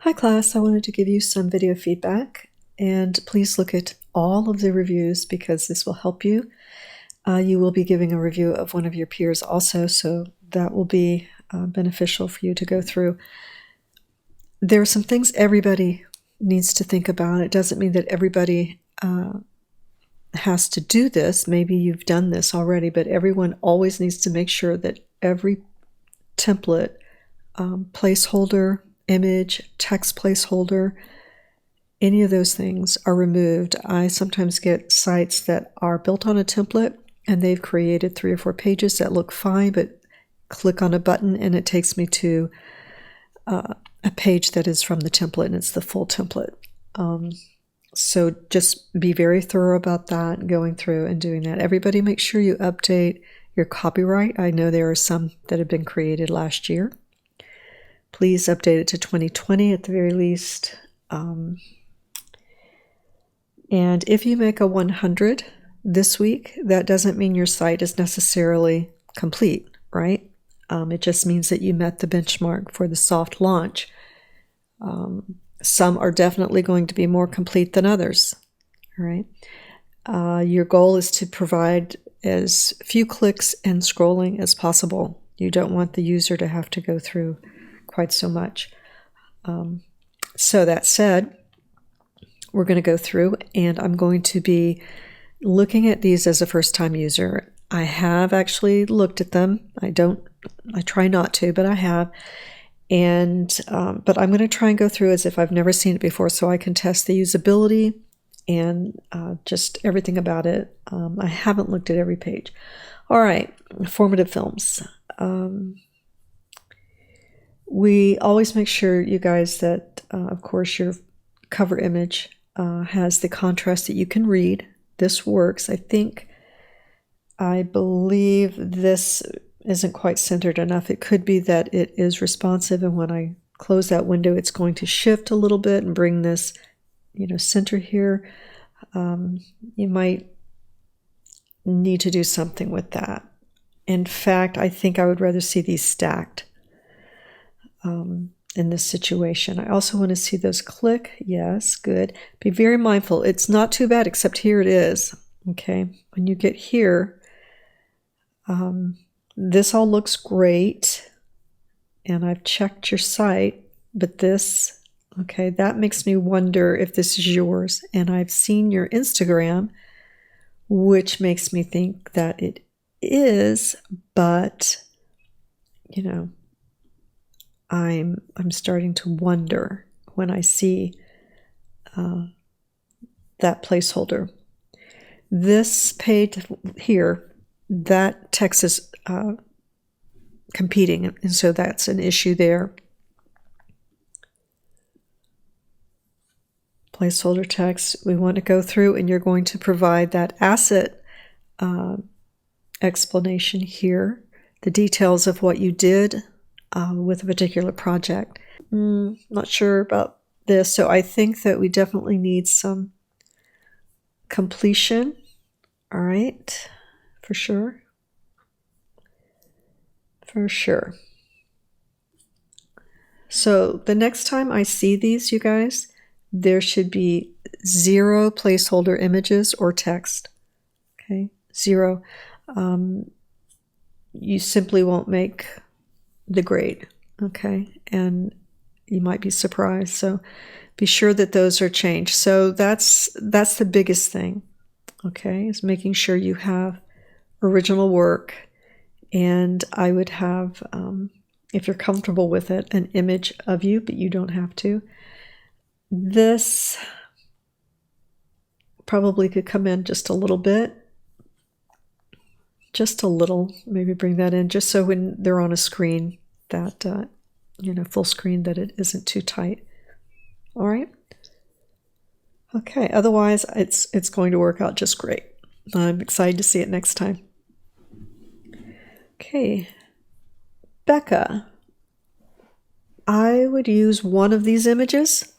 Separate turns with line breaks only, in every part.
Hi class, I wanted to give you some video feedback, and please look at all of the reviews because this will help you. You will be giving a review of one of your peers also, so that will be beneficial for you to go through. There are some things everybody needs to think about. It doesn't mean that everybody has to do this. Maybe you've done this already, but everyone always needs to make sure that every template, placeholder, image, text placeholder, any of those things are removed. I sometimes get sites that are built on a template and they've created 3 or 4 pages that look fine, but click on a button and it takes me to a page that is from the template and it's the full template. So just be very thorough about that, going through and doing that. Everybody make sure you update your copyright. I know there are some that have been created last year. Please update it to 2020 at the very least. And if you make a 100 this week, that doesn't mean your site is necessarily complete, right? It just means that you met the benchmark for the soft launch. Some are definitely going to be more complete than others, all right? Your goal is to provide as few clicks and scrolling as possible. You don't want the user to have to go through quite so much. So that said, we're going to go through and I'm going to be looking at these as a first-time user. I have actually looked at them. I try not to, but I have. And but I'm going to try and go through as if I've never seen it before so I can test the usability and just everything about it. I haven't looked at every page. All right, formative films. We always make sure, you guys, that of course your cover image has the contrast that you can read. This works. I believe this isn't quite centered enough. It could be that it is responsive, and when I close that window, it's going to shift a little bit and bring this, center here. You might need to do something with that. In fact, I think I would rather see these stacked in this situation. I also want to see those click. Yes, good. Be very mindful. It's not too bad, except here it is. Okay, when you get here, this all looks great, and I've checked your site, but this, okay, that makes me wonder if this is yours. And I've seen your Instagram, which makes me think that it is, but I'm starting to wonder when I see that placeholder. This page here, that text is competing, and so that's an issue there. Placeholder text, we want to go through, and you're going to provide that asset explanation here, the details of what you did with a particular project. Not sure about this, so I think that we definitely need some completion. All right, for sure. For sure. So the next time I see these, you guys, there should be 0 placeholder images or text. Okay, 0. You simply won't make the grade. Okay, and you might be surprised. So be sure that those are changed. So that's the biggest thing. Okay, is making sure you have original work. And I would have, if you're comfortable with it, an image of you, but you don't have to. This probably could come in just a little bit. Just a little, maybe bring that in, just so when they're on a screen that, full screen, that it isn't too tight. All right? Okay, otherwise it's going to work out just great. I'm excited to see it next time. Okay, Becca, I would use one of these images.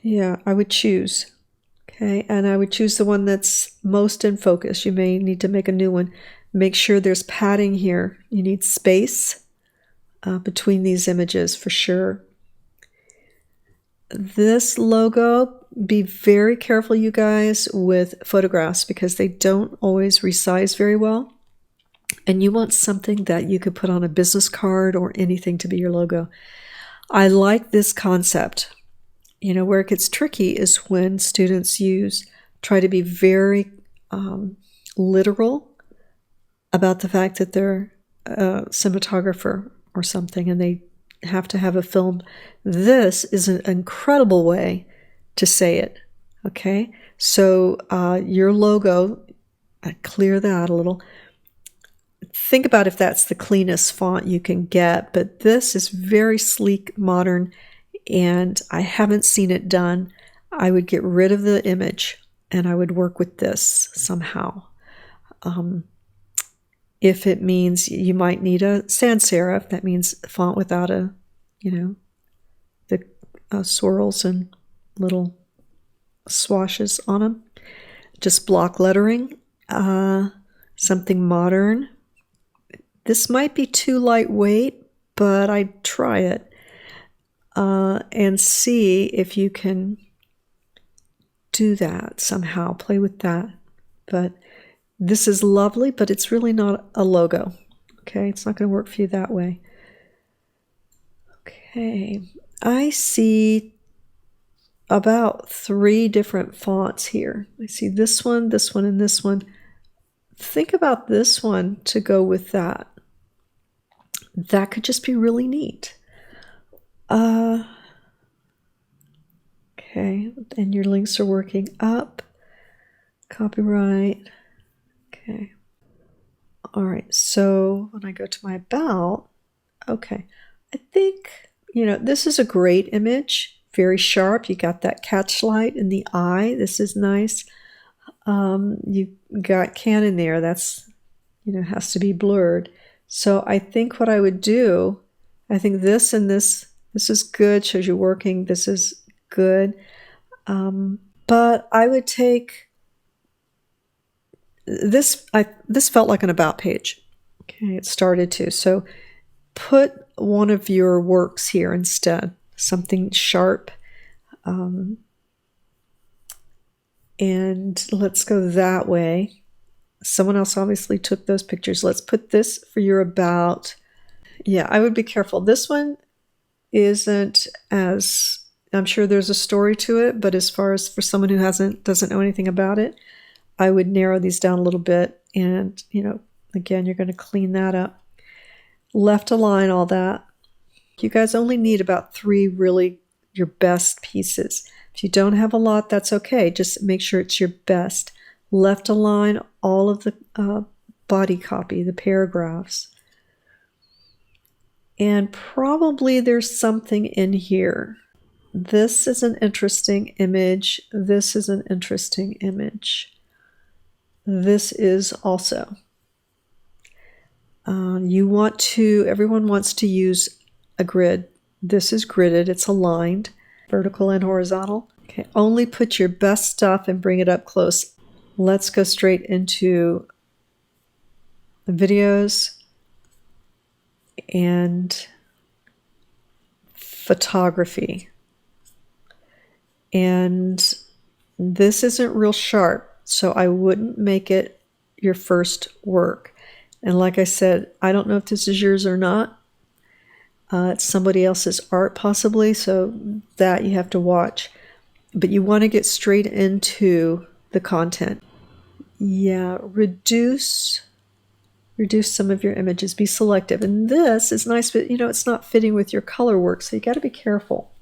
Yeah, I would choose. Okay, and I would choose the one that's most in focus. You may need to make a new one. Make sure there's padding here. You need space between these images for sure. This logo, be very careful, you guys, with photographs because they don't always resize very well. And you want something that you could put on a business card or anything to be your logo. I like this concept. You know, where it gets tricky is when students try to be very literal about the fact that they're a cinematographer or something and they have to have a film. This is an incredible way to say it, okay? So your logo, clear that a little. Think about if that's the cleanest font you can get, but this is very sleek, modern, and I haven't seen it done. I would get rid of the image and I would work with this somehow. If it means you might need a sans serif, that means font without the swirls and little swashes on them. Just block lettering, something modern. This might be too lightweight, but I'd try it and see if you can do that somehow, play with that. But this is lovely, but it's really not a logo. Okay, it's not going to work for you that way. Okay, I see about 3 different fonts here. I see this one, and this one. Think about this one to go with that. That could just be really neat. Okay, and your links are working up. Copyright. Okay. All right, so when I go to my about, okay, I think, this is a great image, very sharp. You got that catch light in the eye. This is nice. You got Canon there. That's, has to be blurred. So I think what I would do, I think this and this is good, shows you working. This is good. But I would take this felt like an about page. Okay, it started to. So put one of your works here instead, something sharp. And let's go that way. Someone else obviously took those pictures. Let's put this for your about. Yeah, I would be careful. This one isn't as, I'm sure there's a story to it, but as far as for someone who doesn't know anything about it, I would narrow these down a little bit. And, again, you're going to clean that up. Left align all that. You guys only need about 3 really your best pieces. If you don't have a lot, that's okay. Just make sure it's your best. Left align all of the body copy, the paragraphs. And probably there's something in here. This is an interesting image. This is an interesting image. This is also. Everyone wants to use a grid. This is gridded, it's aligned, vertical and horizontal. Okay, only put your best stuff and bring it up close. Let's go straight into the videos and photography. And this isn't real sharp, so I wouldn't make it your first work. And like I said, I don't know if this is yours or not. It's somebody else's art possibly, so that you have to watch. But you want to get straight into the content. Yeah, reduce some of your images. Be selective. And this is nice, but it's not fitting with your color work, so you got to be careful.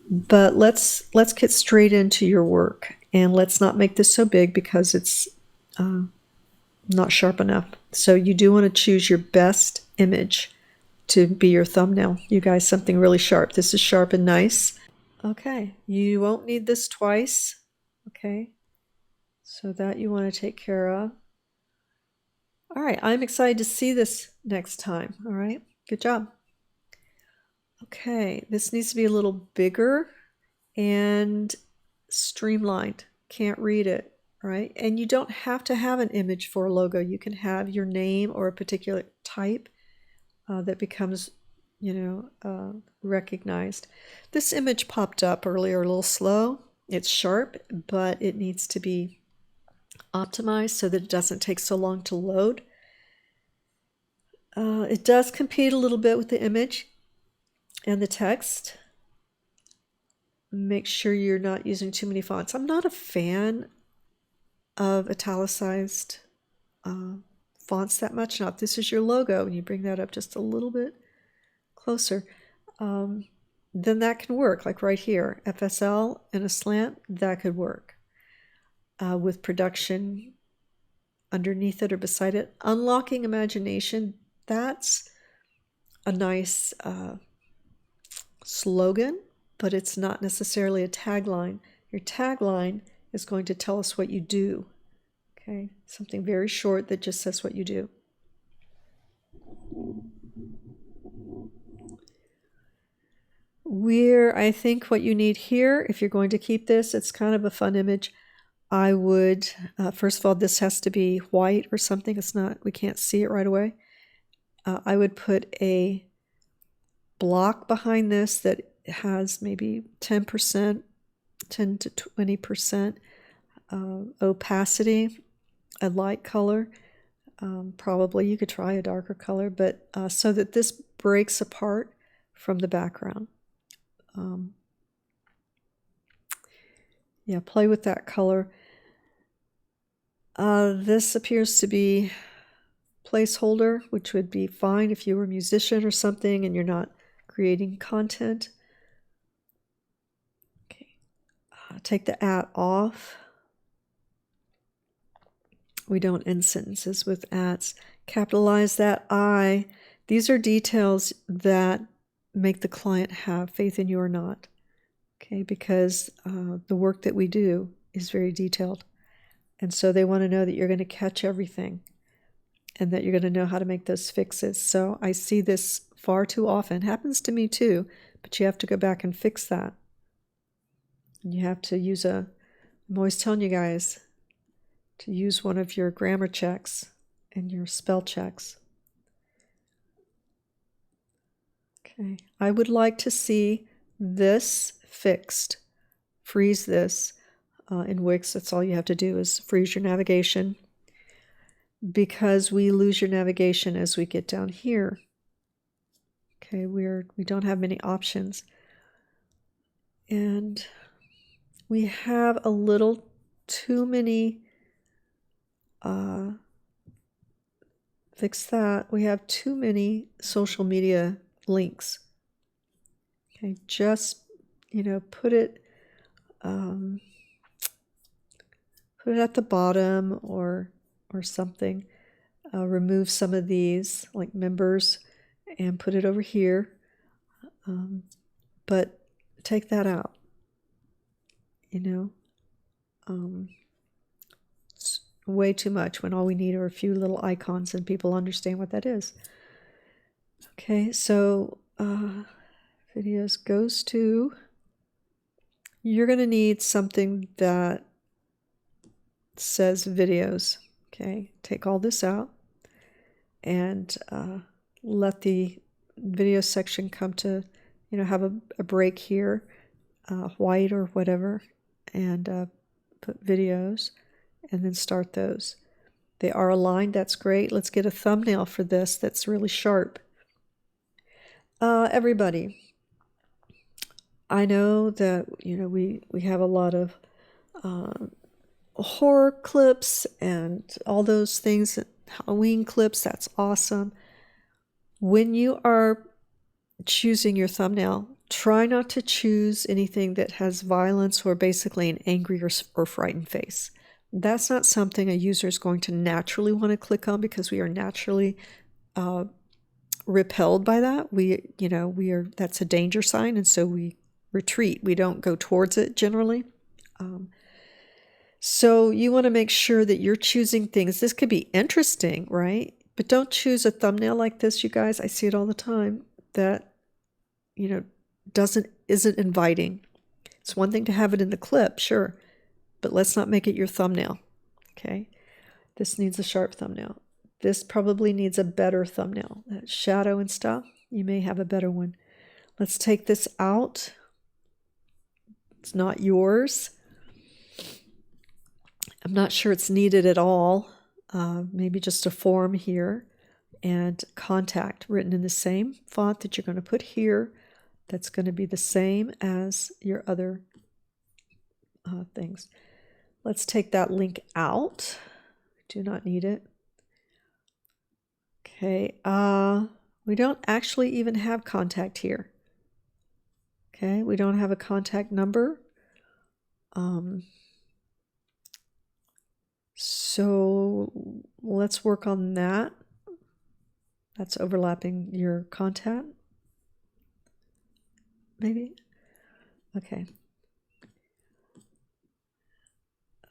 But let's get straight into your work, and let's not make this so big because it's not sharp enough. So you do want to choose your best image to be your thumbnail. You guys, something really sharp. This is sharp and nice. Okay, you won't need this twice. Okay, so that you want to take care of. All right, I'm excited to see this next time. All right, good job. Okay, this needs to be a little bigger and streamlined. Can't read it, right? And you don't have to have an image for a logo. You can have your name or a particular type that becomes, recognized. This image popped up earlier a little slow. It's sharp, but it needs to be optimized so that it doesn't take so long to load. It does compete a little bit with the image and the text. Make sure you're not using too many fonts. I'm not a fan of italicized fonts that much. Now, if this is your logo and you bring that up just a little bit closer, then that can work. Like right here, FSL and a slant, that could work. With production underneath it or beside it. Unlocking imagination, that's a nice slogan, but it's not necessarily a tagline. Your tagline is going to tell us what you do. Okay, something very short that just says what you do. I think what you need here, if you're going to keep this, it's kind of a fun image. I would, first of all, this has to be white or something. It's not, we can't see it right away. I would put a block behind this that has maybe 10%, 10 to 20% opacity, a light color. Probably you could try a darker color, but so that this breaks apart from the background. Yeah, play with that color. This appears to be placeholder, which would be fine if you were a musician or something and you're not creating content. Okay, take the at off. We don't end sentences with ats. Capitalize that I. These are details that make the client have faith in you or not. Okay, because the work that we do is very detailed. And so they want to know that you're going to catch everything and that you're going to know how to make those fixes. So I see this far too often. It happens to me too, but you have to go back and fix that. And you have to use I'm always telling you guys to use one of your grammar checks and your spell checks. Okay, I would like to see this fixed. Freeze this. In Wix, that's all you have to do is freeze your navigation, because we lose your navigation as we get down here. Okay, we don't have many options. And we have a little too many, fix that. We have too many social media links. Okay, just, put it at the bottom or something. Remove some of these, like members, and put it over here. But take that out. It's way too much when all we need are a few little icons and people understand what that is. Okay, so videos goes to, you're going to need something that says videos. Okay, take all this out and let the video section come to, have a break here, white or whatever, and put videos and then start those. They are aligned, that's great. Let's get a thumbnail for this that's really sharp. Everybody, I know that, we have a lot of horror clips and all those things, Halloween clips, that's awesome. When you are choosing your thumbnail, try not to choose anything that has violence or basically an angry or frightened face. That's not something a user is going to naturally want to click on, because we are naturally repelled by that. That's a danger sign, and so we retreat. We don't go towards it generally. So you want to make sure that you're choosing things. This could be interesting, right? But don't choose a thumbnail like this, you guys. I see it all the time that, isn't inviting. It's one thing to have it in the clip, sure, but let's not make it your thumbnail. Okay, this needs a sharp thumbnail. This probably needs a better thumbnail. That shadow and stuff, you may have a better one. Let's take this out. It's not yours. I'm not sure it's needed at all. Maybe just a form here and contact written in the same font that you're going to put here. That's going to be the same as your other things. Let's take that link out. Do not need it. Okay, we don't actually even have contact here. Okay, we don't have a contact number. So let's work on that. That's overlapping your contact. Maybe? Okay.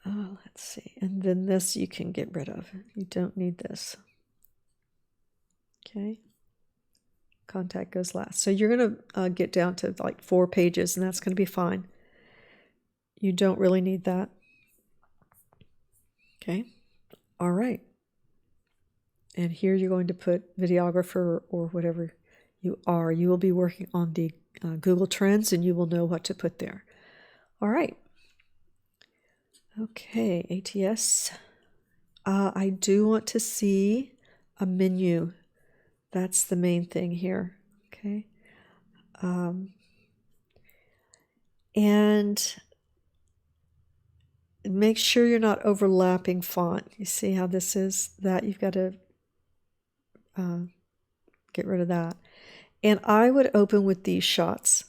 Let's see. And then this you can get rid of. You don't need this. Okay. Contact goes last. So you're going to get down to like 4 pages, and that's going to be fine. You don't really need that. Okay. All right. And here you're going to put videographer or whatever you are. You will be working on the Google Trends, and you will know what to put there. All right. Okay, ATS. I do want to see a menu. That's the main thing here. Okay. And make sure you're not overlapping font. You see how this is? That you've got to get rid of that. And I would open with these shots.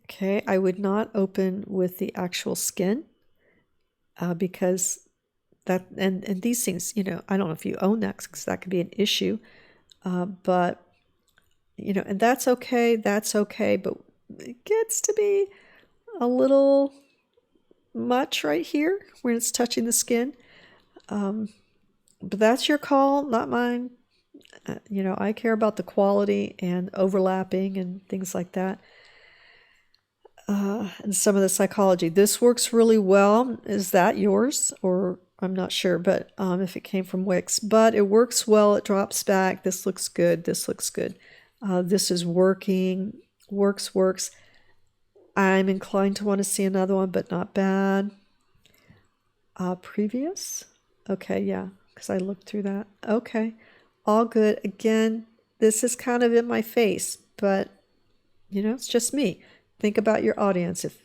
Okay, I would not open with the actual skin because that, and these things, you know, I don't know if you own that because that could be an issue. But, you know, and that's okay, but it gets to be a little much right here when it's touching the skin. But that's your call, not mine. You know, I care about the quality and overlapping and things like that. And some of the psychology. This works really well. Is that yours? Or I'm not sure, but if it came from Wix. But it works well. It drops back. This looks good. This looks good. This is working. Works. I'm inclined to want to see another one, but not bad. Previous? Okay, yeah, because I looked through that. Okay, all good. Again, this is kind of in my face, but, you know, it's just me. Think about your audience. If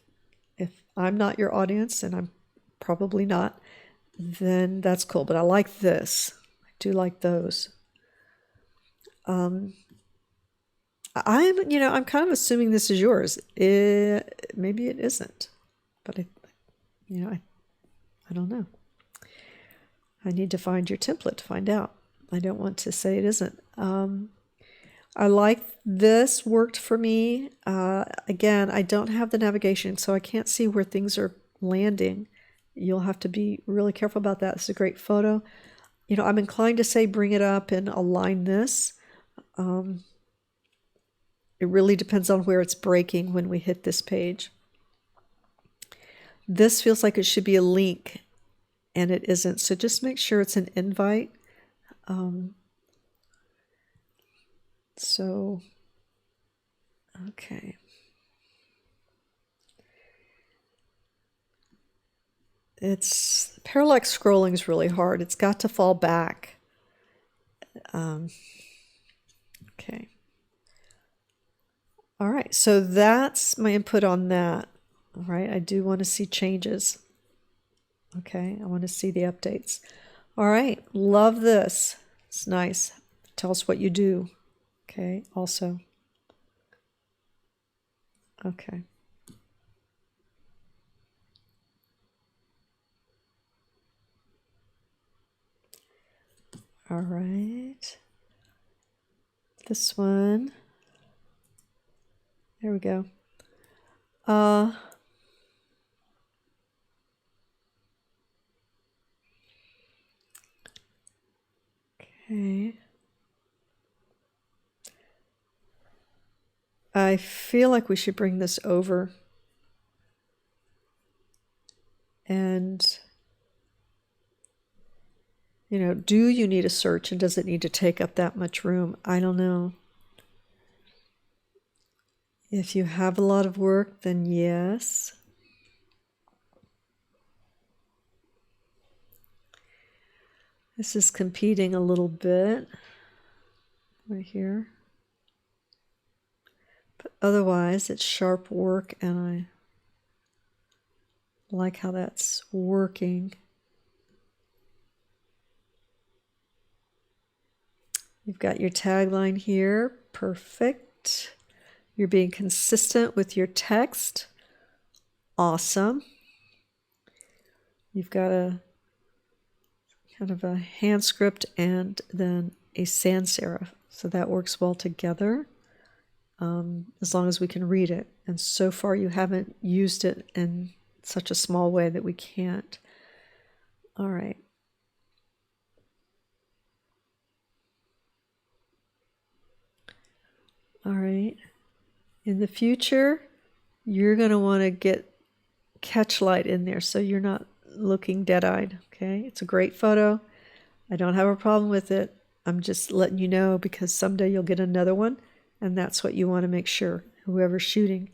I'm not your audience, and I'm probably not, then that's cool. But I like this. I do like those. I'm kind of assuming this is yours. Maybe it isn't, but I don't know. I need to find your template to find out. I don't want to say it isn't. I like this, worked for me. Again, I don't have the navigation, so I can't see where things are landing. You'll have to be really careful about that. It's a great photo. You know, I'm inclined to say bring it up and align this. It really depends on where it's breaking when we hit this page. This feels like it should be a link, and it isn't. So just make sure it's an invite. Okay. It's parallax scrolling is really hard. It's got to fall back. Okay. All right, so that's my input on that. All right, I do want to see changes. Okay, I want to see the updates. All right, love this. It's nice. Tell us what you do. Okay, also. Okay. All right. This one. There we go. Okay. I feel like we should bring this over and do you need a search and does it need to take up that much room? I don't know. If you have a lot of work, then yes. This is competing a little bit right here. But otherwise, it's sharp work, and I like how that's working. You've got your tagline here. Perfect. You're being consistent with your text. Awesome. You've got a kind of a hand script and then a sans serif. So that works well together, as long as we can read it. And so far you haven't used it in such a small way that we can't. All right. All right. In the future, you're going to want to get catch light in there so you're not looking dead-eyed, okay? It's a great photo. I don't have a problem with it. I'm just letting you know because someday you'll get another one, and that's what you want to make sure. Whoever's shooting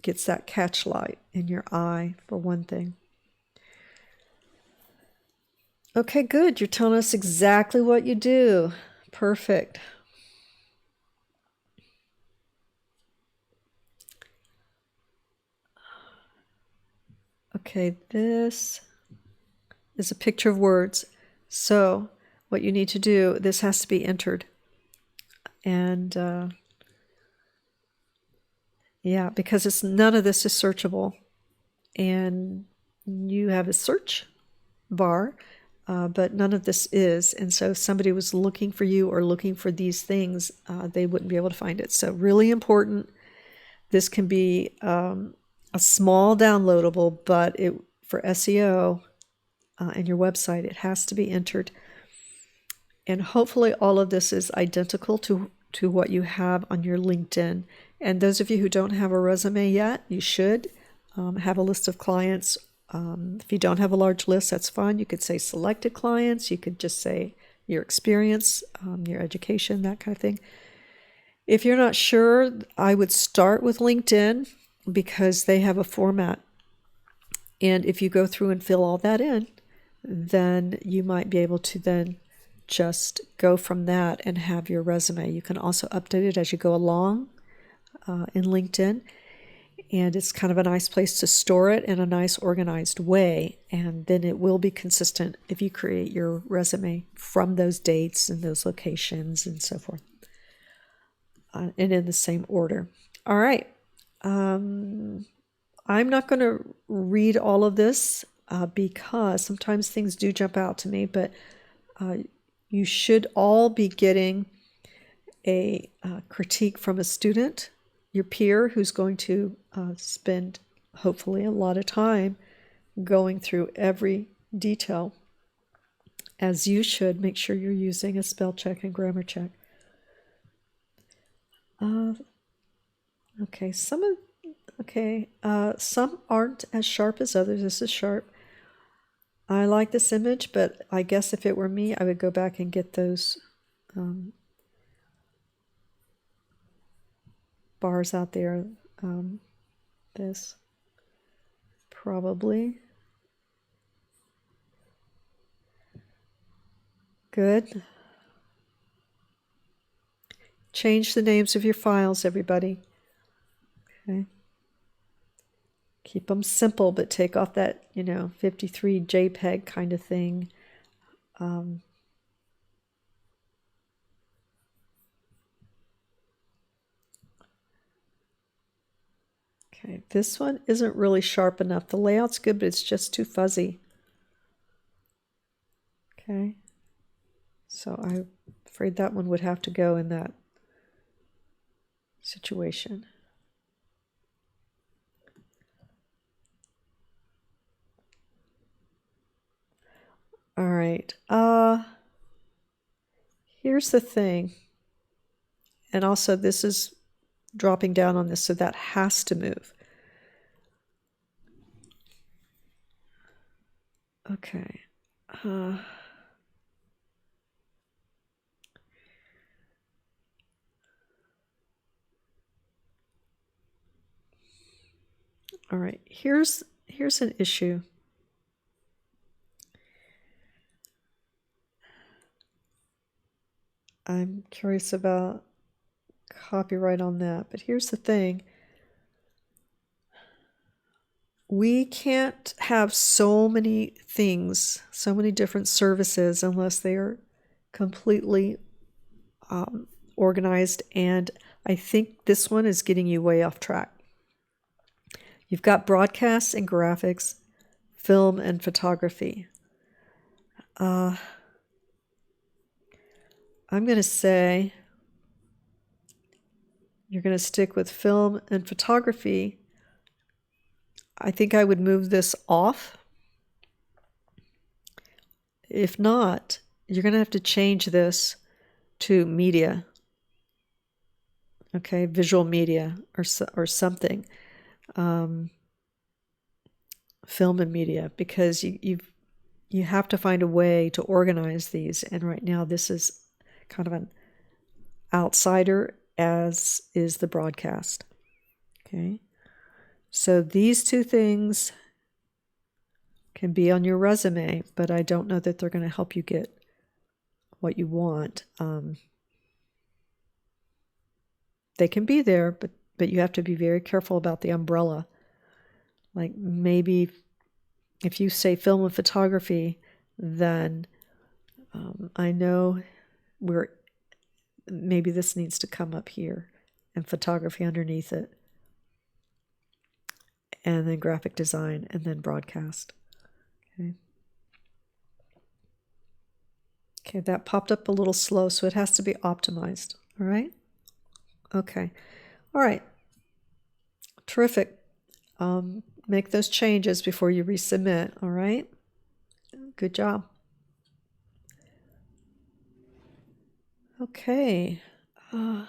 gets that catch light in your eye, for one thing. Okay, good. You're telling us exactly what you do. Perfect. Okay, this is a picture of words. So what you need to do, this has to be entered. And yeah, because none of this is searchable. And you have a search bar, but none of this is. And so if somebody was looking for you or looking for these things, they wouldn't be able to find it. So really important. This can be a small downloadable, but for SEO and your website, it has to be entered. And hopefully all of this is identical to what you have on your LinkedIn. And those of you who don't have a resume yet, you should have a list of clients. If you don't have a large list, that's fine. You could say selected clients. You could just say your experience, your education, that kind of thing. If you're not sure, I would start with LinkedIn because they have a format. And if you go through and fill all that in, then you might be able to then just go from that and have your resume. You can also update it as you go along in LinkedIn. And it's kind of a nice place to store it in a nice organized way. And then it will be consistent if you create your resume from those dates and those locations and so forth. And in the same order. All right. I'm not going to read all of this because sometimes things do jump out to me, but you should all be getting a critique from a student, your peer, who's going to spend hopefully a lot of time going through every detail, as you should. Make sure you're using a spell check and grammar check. Okay, some aren't as sharp as others. This is sharp. I like this image, but I guess if it were me, I would go back and get those bars out there. This probably. Good. Change the names of your files, everybody. Okay. Keep them simple, but take off that, 53 JPEG kind of thing. Okay, this one isn't really sharp enough. The layout's good, but it's just too fuzzy. Okay. So I'm afraid that one would have to go in that situation. All right. Here's the thing. And also this is dropping down on this, so that has to move. Okay. Uh, all right, here's an issue. I'm curious about copyright on that, but here's the thing. We can't have so many things, so many different services unless they are completely organized, and I think this one is getting you way off track. You've got broadcasts and graphics, film and photography. I'm going to say you're going to stick with film and photography. I think I would move this off. If not, you're going to have to change this to media. Okay, visual media or something. Film and media, because you have to find a way to organize these, and right now this is kind of an outsider, as is the broadcast. Okay, so these two things can be on your resume, but I don't know that they're going to help you get what you want. They can be there, but you have to be very careful about the umbrella. Like maybe if you say film and photography, then I know maybe this needs to come up here and photography underneath it, and then graphic design, and then broadcast. Okay, that popped up a little slow, so it has to be optimized. All right? Okay. All right. Terrific. Make those changes before you resubmit. All right? Good job. Okay. Got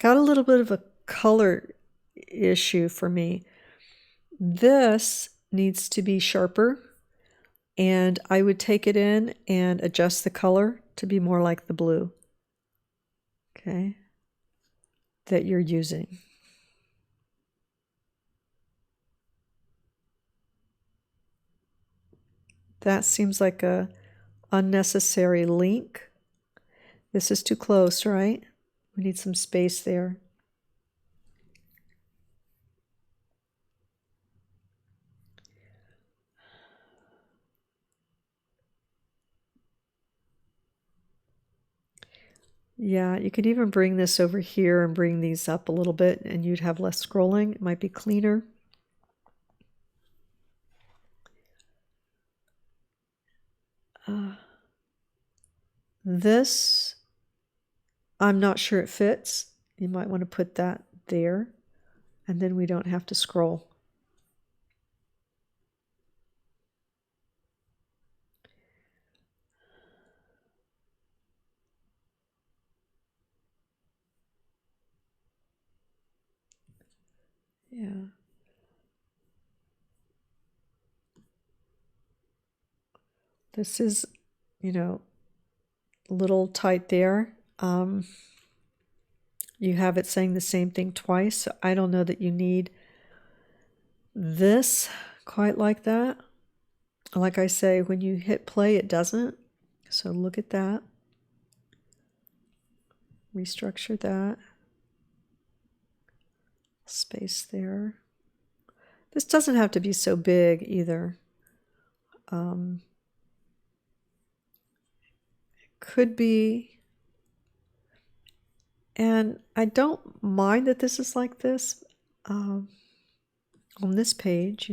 a little bit of a color issue for me. This needs to be sharper, and I would take it in and adjust the color to be more like the blue, okay, that you're using. That seems like a unnecessary link. This is too close, right? We need some space there. Yeah, you could even bring this over here and bring these up a little bit, and you'd have less scrolling. It might be cleaner. This, I'm not sure it fits. You might want to put that there, and then we don't have to scroll. Yeah. This is, a little tight there. You have it saying the same thing twice, so I don't know that you need this quite like that. Like I say, when you hit play, it doesn't. So look at that. Restructure that. Space there. This doesn't have to be so big either. Could be. And I don't mind that this is like this on this page,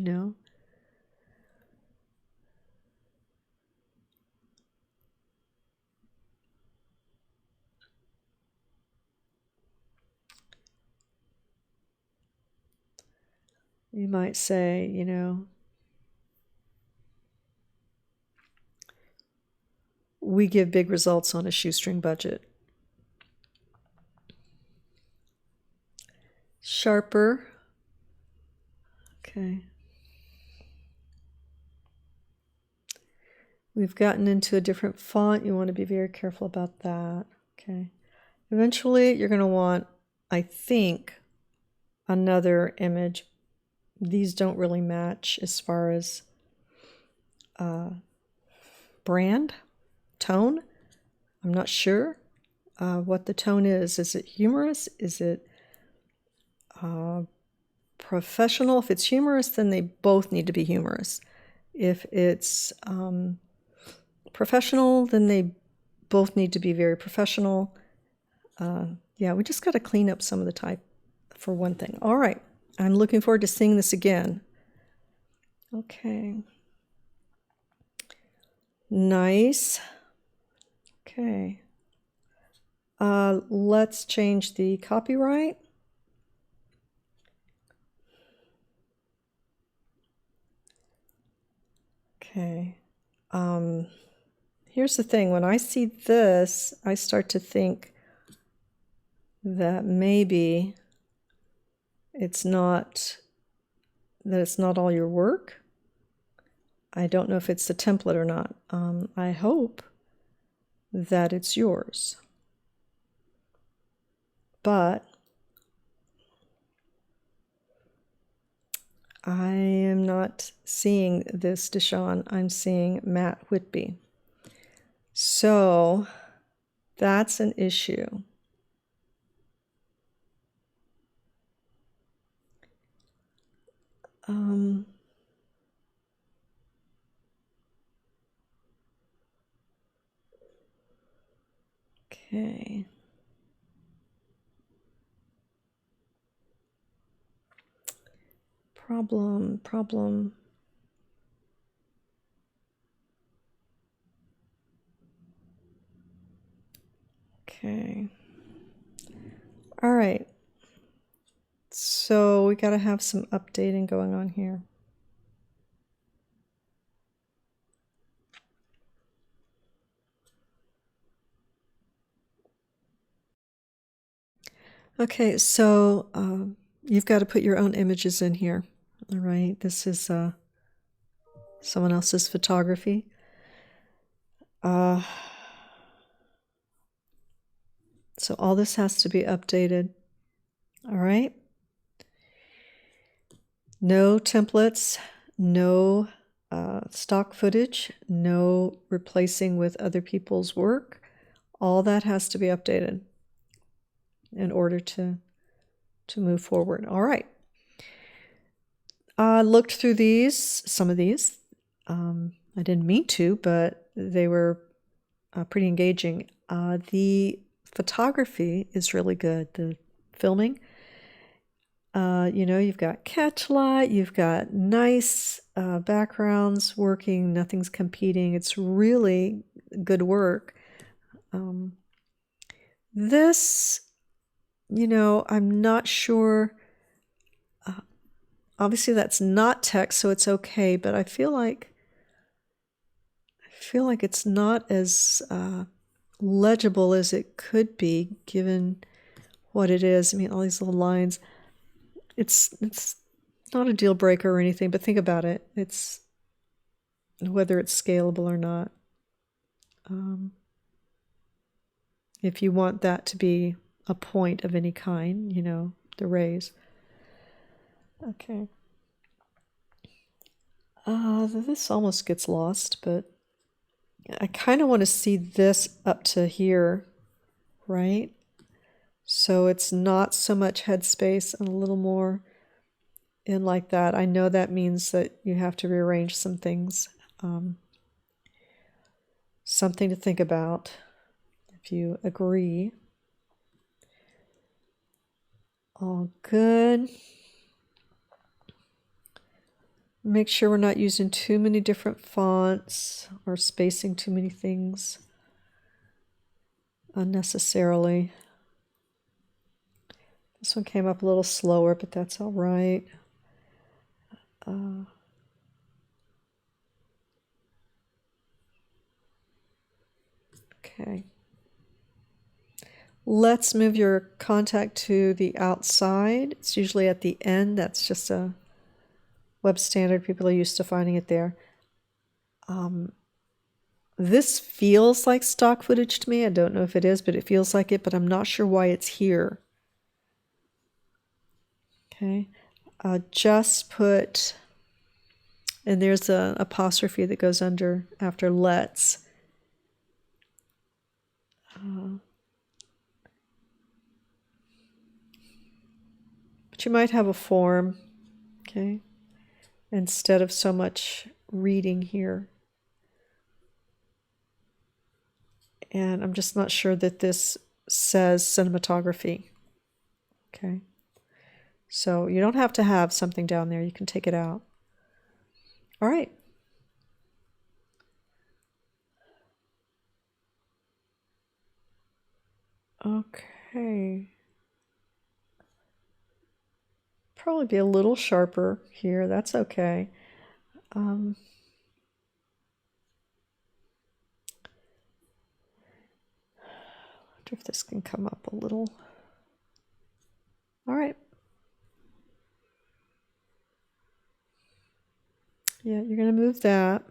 You might say, we give big results on a shoestring budget. Sharper. Okay. we've gotten into a different font. You want to be very careful about that. Okay. Eventually, you're going to want, I think, another image. These don't really match as far as brand, tone. I'm not sure what the tone is. Is it humorous? Is it professional? If it's humorous, then they both need to be humorous. If it's professional, then they both need to be very professional. Yeah, we just got to clean up some of the type for one thing. All right, I'm looking forward to seeing this again. Okay. Nice. Okay. Let's change the copyright. Okay. Here's the thing. When I see this, I start to think that maybe it's not all your work. I don't know if it's the template or not. I hope that it's yours. But I am not seeing this Deshawn. I'm seeing Matt Whitby. So that's an issue. Okay. Problem. Okay. All right. So we got to have some updating going on here. Okay, so you've got to put your own images in here. All right, this is someone else's photography. So all this has to be updated. All right. No templates, no stock footage, no replacing with other people's work. All that has to be updated in order to move forward. All right. I looked through some of these. I didn't mean to, but they were pretty engaging. The photography is really good, the filming. You've got catch light, you've got nice backgrounds working, nothing's competing. It's really good work. This, I'm not sure. Obviously, that's not text, so it's okay, but I feel like it's not as legible as it could be, given what it is. I mean, all these little lines. It's not a deal breaker or anything, but think about it. It's whether it's scalable or not. If you want that to be a point of any kind, the rays. Okay. This almost gets lost, but I kind of want to see this up to here, right? So it's not so much headspace and a little more in like that. I know that means that you have to rearrange some things. Something to think about if you agree. All good. Make sure we're not using too many different fonts or spacing too many things unnecessarily. This one came up a little slower, but that's all right. Okay. Let's move your contact to the outside. It's usually at the end. That's just a web standard. People are used to finding it there. This feels like stock footage to me. I don't know if it is, but it feels like it, but I'm not sure why it's here. Okay, just put, and there's an apostrophe that goes under after let's. But you might have a form, okay, instead of so much reading here. And I'm just not sure that this says cinematography. Okay. So you don't have to have something down there. You can take it out. All right. Okay. Probably be a little sharper here. That's okay. Wonder if this can come up a little. All right. Yeah, you're going to move that.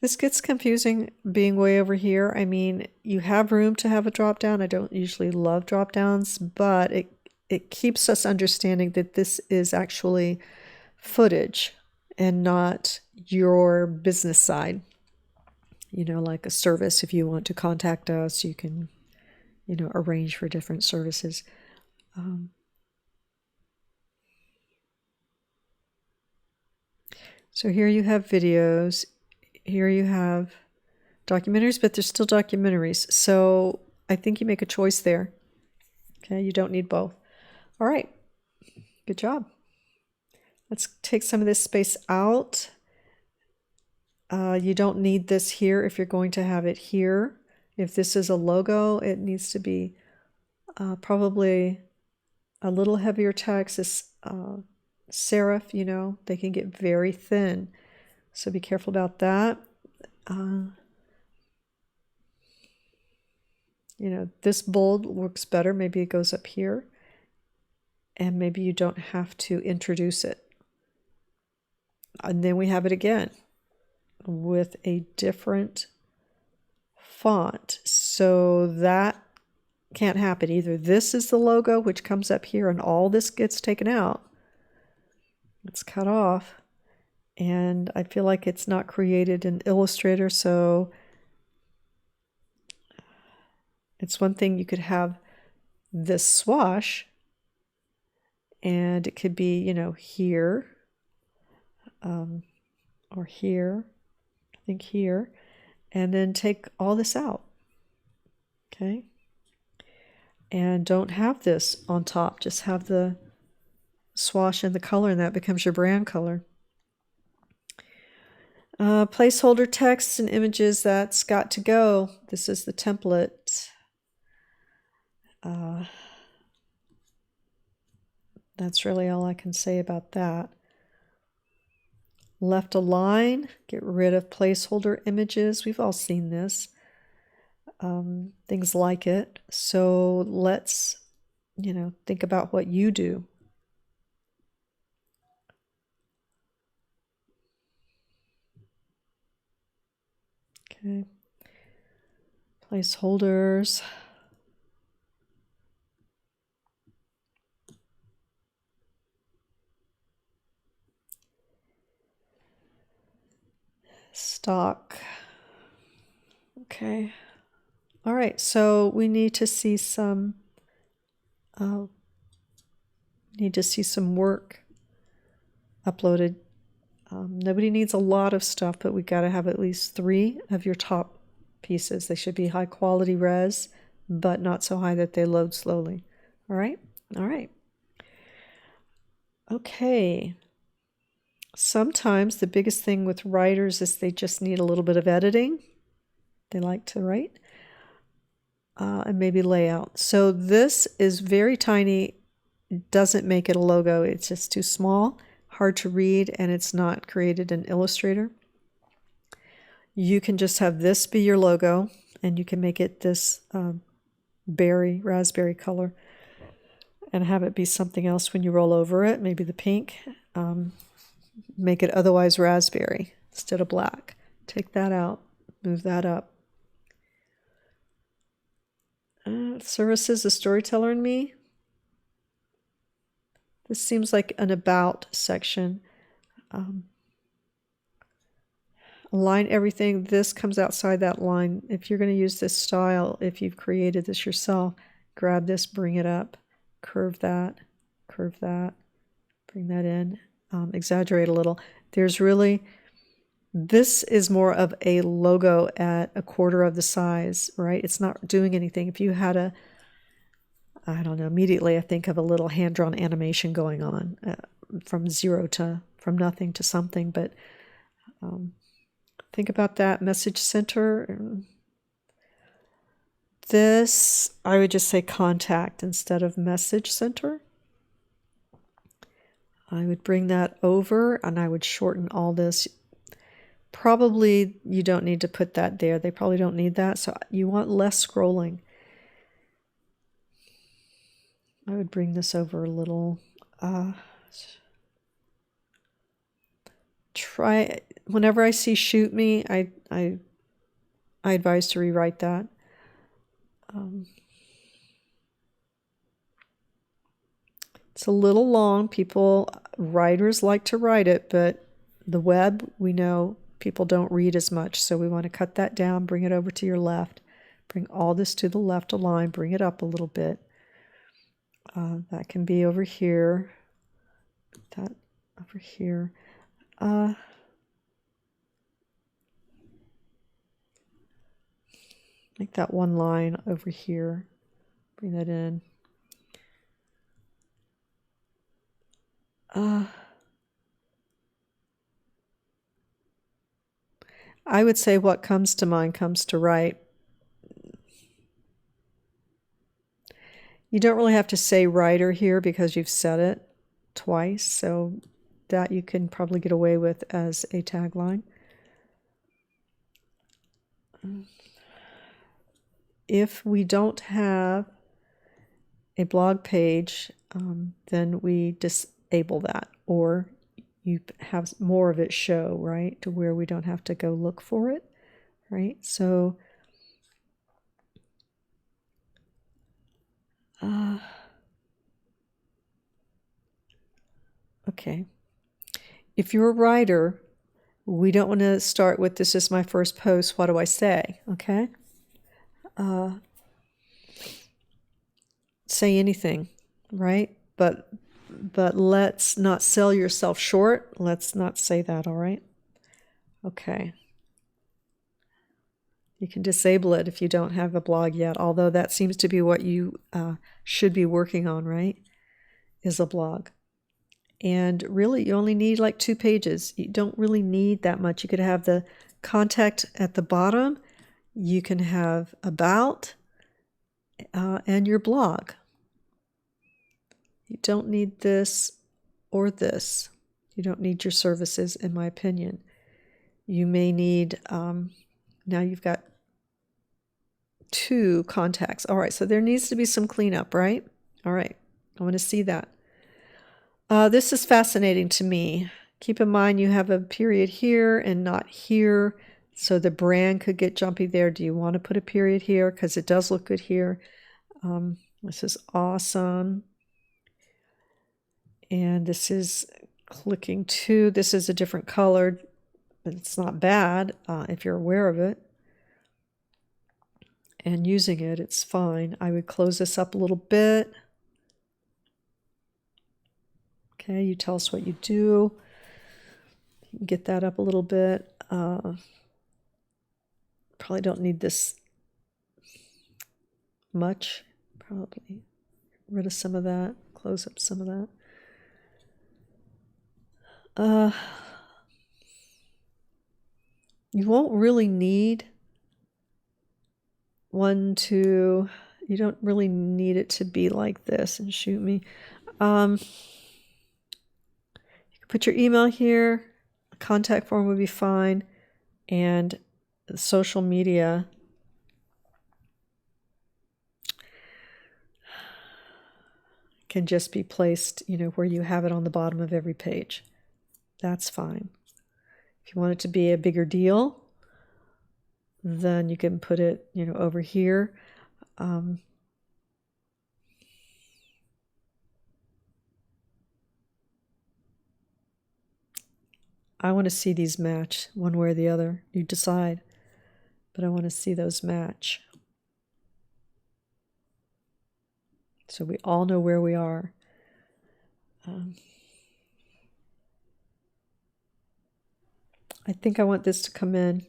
This gets confusing being way over here. I mean, you have room to have a drop down. I don't usually love drop downs, but it keeps us understanding that this is actually footage and not your business side. You know, like a service, if you want to contact us, you can, you know, arrange for different services. So here you have videos. Here you have documentaries, but they're still documentaries. So I think you make a choice there. Okay, you don't need both. All right, good job. Let's take some of this space out. You don't need this here if you're going to have it here. If this is a logo, it needs to be probably a little heavier text. This serif, you know, they can get very thin. So be careful about that. You know, this bold works better. Maybe it goes up here. And maybe you don't have to introduce it. And then we have it again with a different font. So that can't happen. Either this is the logo, which comes up here, and all this gets taken out. It's cut off. And I feel like it's not created in Illustrator, so it's one thing you could have this swash, and it could be, you know, here, or here, I think here, and then take all this out, okay? And don't have this on top, just have the swash and the color, and that becomes your brand color. Placeholder text and images, that's got to go. This is the template. That's really all I can say about that. Left align, get rid of placeholder images. We've all seen this. Things like it. So let's, you know, think about what you do. Okay. Placeholders. Stock. Okay. All right, so we need to see some work uploaded. Nobody needs a lot of stuff, but we got to have at least 3 of your top pieces. They should be high quality res, but not so high that they load slowly. All right? All right. Okay. Sometimes the biggest thing with writers is they just need a little bit of editing. They like to write. And maybe layout. So this is very tiny, doesn't make it a logo. It's just too small, hard to read, and it's not created in Illustrator. You can just have this be your logo. and you can make it this raspberry color, and have it be something else when you roll over it, maybe the pink. Make it otherwise raspberry instead of black. Take that out, move that up. Services, the storyteller in me. This seems like an about section. Align everything. This comes outside that line. If you're going to use this style, if you've created this yourself, grab this, bring it up, curve that, bring that in, exaggerate a little. This is more of a logo at 1/4 of the size, right? It's not doing anything. If you had I don't know, immediately I think of a little hand-drawn animation going on from nothing to something, but think about that. Message center. This, I would just say contact instead of message center. I would bring that over and I would shorten all this. Probably you don't need to put that there. They probably don't need that. So you want less scrolling. I would bring this over a little. Whenever I see shoot me, I advise to rewrite that. It's a little long. Writers like to write it, but the web, we know people don't read as much. So we want to cut that down, bring it over to your left, bring all this to the left align, bring it up a little bit. That can be over here, that over here. Make that one line over here, bring that in. I would say what comes to mind comes to right. You don't really have to say writer here because you've said it twice, so that you can probably get away with as a tagline. If we don't have a blog page, then we disable that, or you have more of it show, right, to where we don't have to go look for it, right? So okay. If you're a writer, we don't want to start with, this is my first post, what do I say, okay? Say anything, right? But let's not sell yourself short. Let's not say that, all right? Okay. You can disable it if you don't have a blog yet, although that seems to be what you should be working on, right? Is a blog. And really, you only need like 2 pages. You don't really need that much. You could have the contact at the bottom. You can have about and your blog. You don't need this or this. You don't need your services, in my opinion. You may need, now you've got 2 contacts. All right, so there needs to be some cleanup, right? All right, I want to see that. This is fascinating to me. Keep in mind you have a period here and not here, so the brand could get jumpy there. Do you want to put a period here? Because it does look good here. This is awesome. And this is clicking to, this is a different color, but it's not bad if you're aware of it. And using it, it's fine. I would close this up a little bit. Okay, you tell us what you do. You can get that up a little bit. Probably don't need this much. Probably rid of some of that. Close up some of that. You won't really need you don't really need it to be like this and shoot me. You can put your email here, a contact form would be fine, and social media. can just be placed, where you have it on the bottom of every page. That's fine. If you want it to be a bigger deal, then you can put it, over here. I want to see these match one way or the other. You decide. But I want to see those match. So we all know where we are. I think I want this to come in.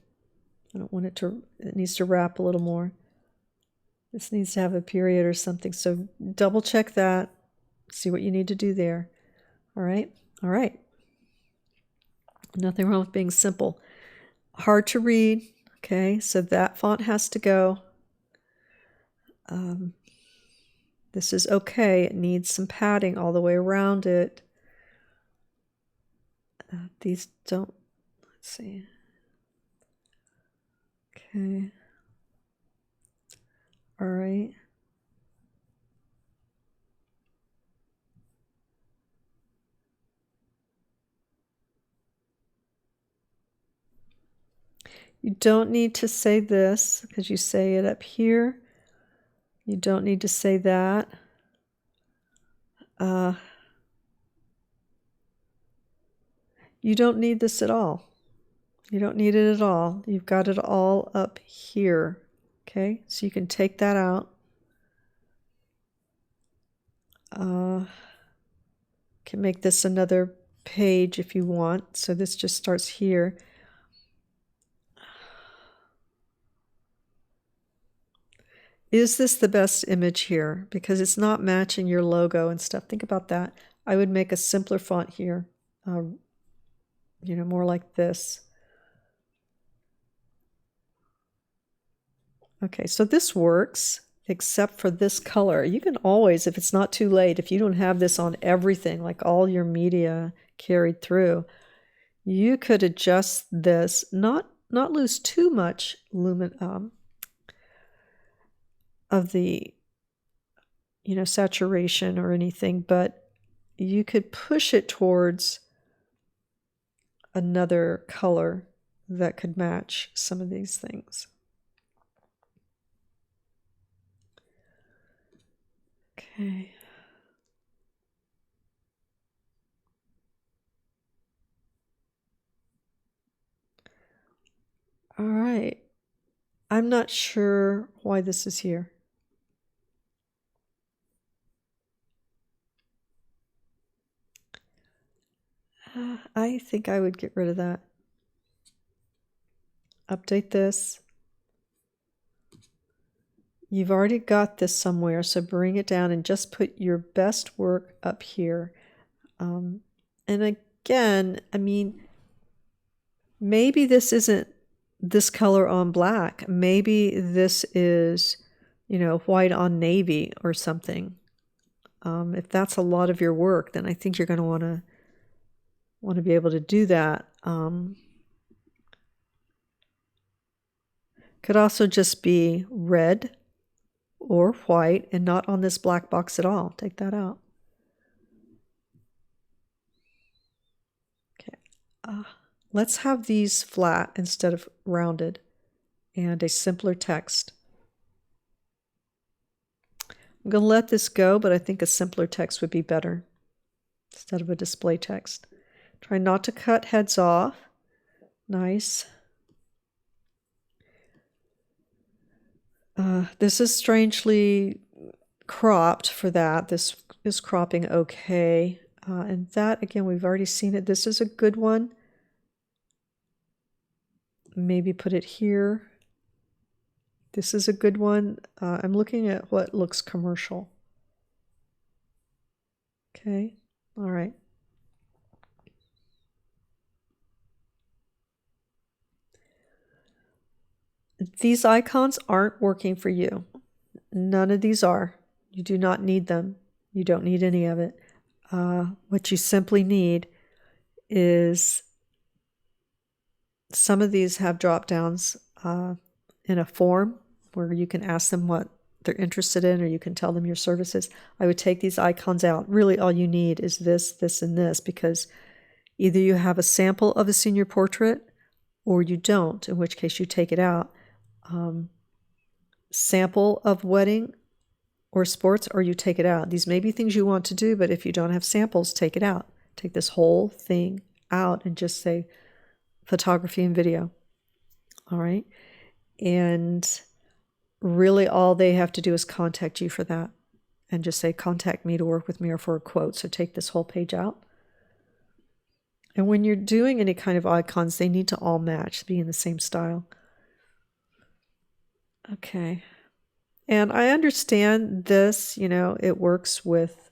I don't want it to, it needs to wrap a little more. This needs to have a period or something. So double check that. See what you need to do there. All right. All right. Nothing wrong with being simple. Hard to read. Okay. So that font has to go. This is okay. It needs some padding all the way around it. These don't, let's see. Okay. All right. You don't need to say this because you say it up here. You don't need to say that. You don't need this at all. You don't need it at all. You've got it all up here. Okay, so you can take that out. Can make this another page if you want. So this just starts here. Is this the best image here? Because it's not matching your logo and stuff. Think about that. I would make a simpler font here. More like this. Okay, so this works, except for this color. You can always, if it's not too late, if you don't have this on everything, like all your media carried through, you could adjust this, not lose too much lumen of the, saturation or anything, but you could push it towards another color that could match some of these things. Okay. All right. I'm not sure why this is here. I think I would get rid of that. Update this. You've already got this somewhere, so bring it down and just put your best work up here. And again, I mean, maybe this isn't this color on black. Maybe this is, white on navy or something. If that's a lot of your work, then I think you're going to want to be able to do that. Could also just be red or white and not on this black box at all. Take that out. Okay. Let's have these flat instead of rounded and a simpler text. I'm going to let this go, but I think a simpler text would be better instead of a display text. Try not to cut heads off. Nice. This is strangely cropped for that. This is cropping okay. And that, again, we've already seen it. This is a good one. Maybe put it here. This is a good one. I'm looking at what looks commercial. Okay, all right. These icons aren't working for you. None of these are. You do not need them. You don't need any of it. What you simply need is some of these have drop downs in a form where you can ask them what they're interested in, or you can tell them your services, I would take these icons out. Really, all you need is this, this, and this, because either you have a sample of a senior portrait or you don't, in which case you take it out. Sample of wedding or sports, or you take it out. These may be things you want to do, but if you don't have samples, take it out. Take this whole thing out and just say photography and video. All right. And really all they have to do is contact you for that and just say, contact me to work with me or for a quote. So take this whole page out. And when you're doing any kind of icons, they need to all match, be in the same style. Okay. And I understand this, it works with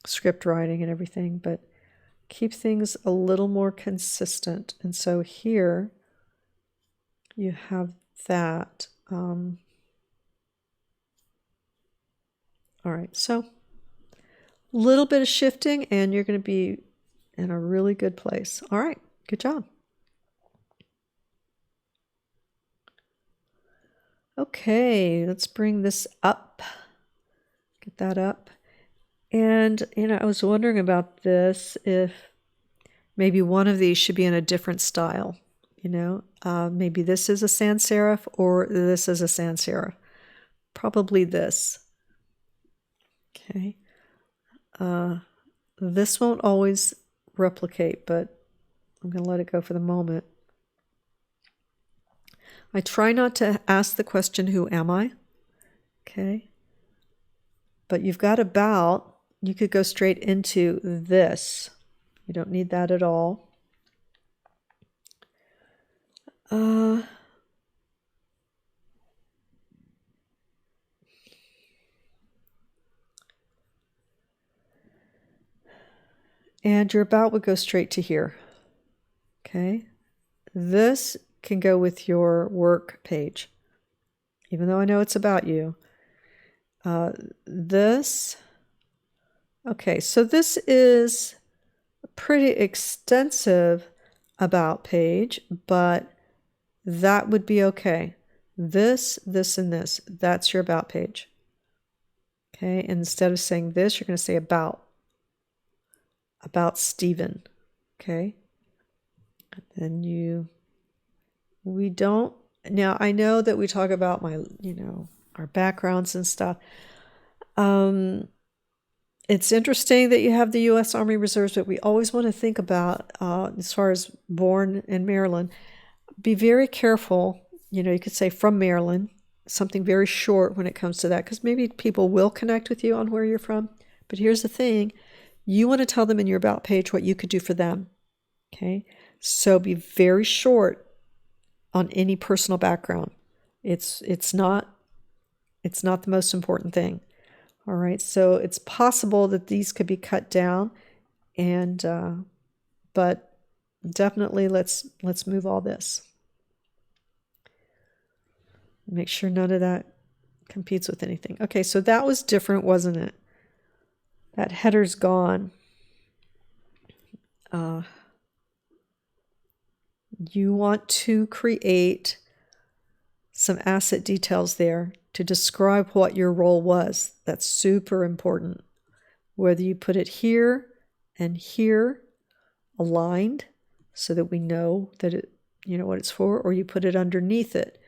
script writing and everything, but keep things a little more consistent. And so here you have that. All right, so a little bit of shifting and you're going to be in a really good place. All right, good job. Okay, let's bring this up. Get that up. And, I was wondering about this, if maybe one of these should be in a different style. Maybe this is a sans serif or this is a sans serif. Probably this. Okay. This won't always replicate, but I'm going to let it go for the moment. I try not to ask the question, who am I? Okay. But you've got about, you could go straight into this. You don't need that at all. And your about would go straight to here. Okay. This can go with your work page, even though I know it's about you. Okay, so this is a pretty extensive about page, but that would be okay. This, and this, that's your about page. Okay, and instead of saying this, you're going to say about Stephen. Okay, and then we don't, now I know that we talk about our backgrounds and stuff. It's interesting that you have the U.S. Army Reserves, but we always want to think about, as far as born in Maryland, be very careful. You could say from Maryland, something very short when it comes to that, because maybe people will connect with you on where you're from. But here's the thing. You want to tell them in your about page what you could do for them. Okay? So be very short on any personal background. It's not the most important thing. All right, so it's possible that these could be cut down, and but definitely let's move all this. Make sure none of that competes with anything. Okay, so that was different, wasn't it? That header's gone. You want to create some asset details there to describe what your role was. That's super important. Whether you put it here and here aligned so that we know that it, what it's for, or you put it underneath it.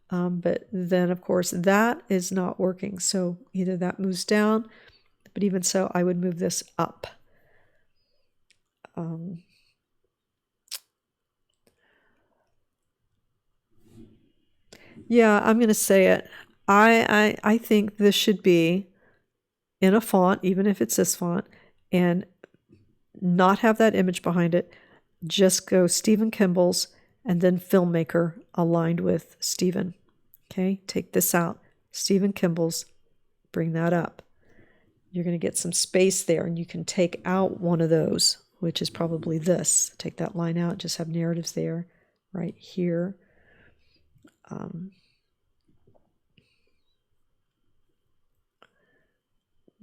But then, of course, that is not working. So either that moves down, but even so, I would move this up. Yeah, I'm going to say it. I think this should be in a font, even if it's this font, and not have that image behind it. Just go Stephen Kimball's and then filmmaker aligned with Stephen. Okay, take this out. Stephen Kimball's, bring that up. You're going to get some space there, and you can take out one of those, which is probably this. Take that line out, just have narratives there, right here.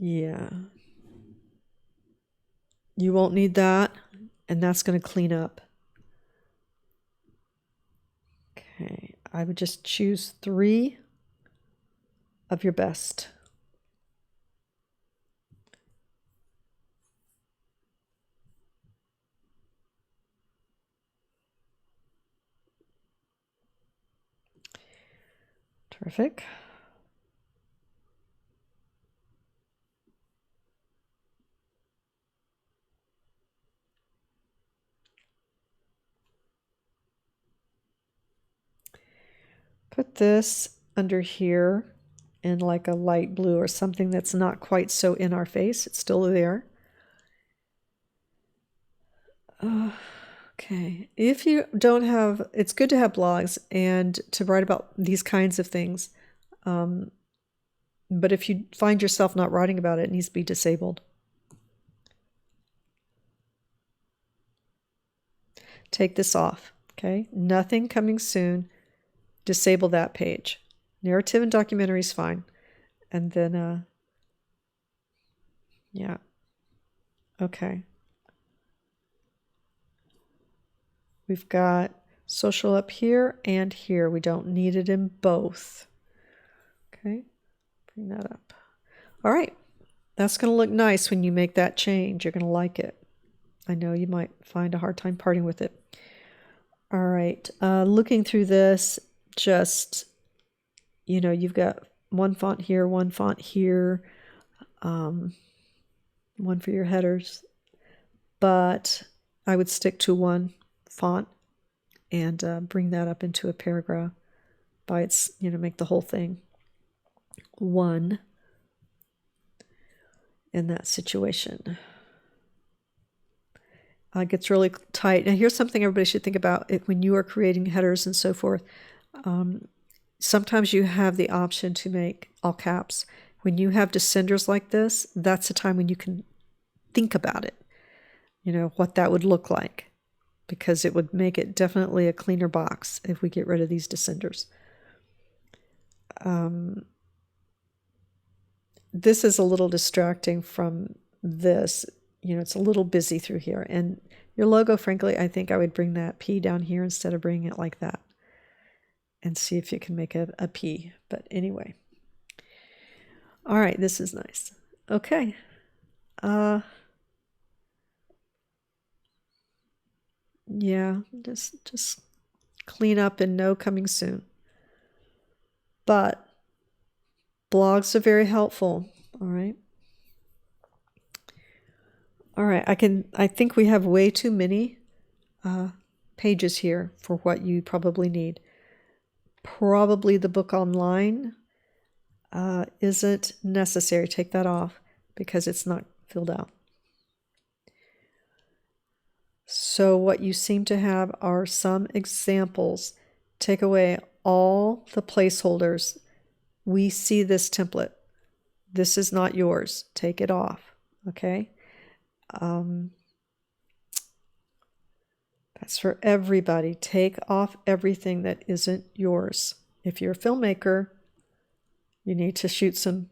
Yeah. You won't need that, and that's going to clean up. Okay. I would just choose 3 of your best. Terrific. Put this under here in like a light blue or something that's not quite so in our face. It's still there. Okay. If you don't have, it's good to have blogs and to write about these kinds of things. But if you find yourself not writing about it, it needs to be disabled. Take this off. Okay. Nothing coming soon. Disable that page. Narrative and documentary is fine. And then, yeah. Okay. We've got social up here and here. We don't need it in both. Okay. Bring that up. All right. That's going to look nice when you make that change. You're going to like it. I know you might find a hard time parting with it. All right. Looking through this, just, you know, you've got one font here, one for your headers. But I would stick to one font and bring that up into a paragraph by its, you know, make the whole thing one in that situation. It gets really tight. Now, here's something everybody should think about when you are creating headers and so forth. Sometimes you have the option to make all caps. When you have descenders like this, that's the time when you can think about it, you know, what that would look like, because it would make it definitely a cleaner box if we get rid of these descenders. This is a little distracting from this. You know, it's a little busy through here. And your logo, frankly, I think I would bring that P down here instead of bringing it like that. And see if you can make a P. But anyway. All right, this is nice. Okay. Yeah, just clean up and no coming soon. But blogs are very helpful. All right. All right, I think we have way too many pages here for what you probably need. Probably the book online isn't necessary. Take that off because it's not filled out. So what you seem to have are some examples. Take away all the placeholders. We see this template. This is not yours. Take it off. Okay. That's for everybody. Take off everything that isn't yours. If you're a filmmaker, you need to shoot some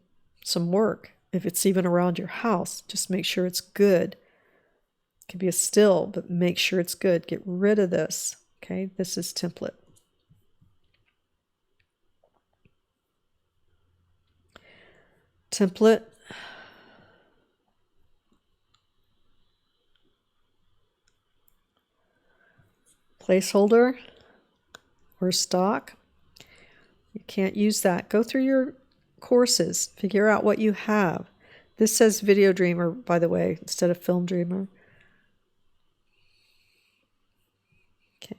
work. If it's even around your house, just make sure it's good. It can be a still, but make sure it's good. Get rid of this. Okay, this is template. Template. Placeholder or stock. You can't use that. Go through your courses. Figure out what you have. This says Video Dreamer, by the way, instead of Film Dreamer. Okay.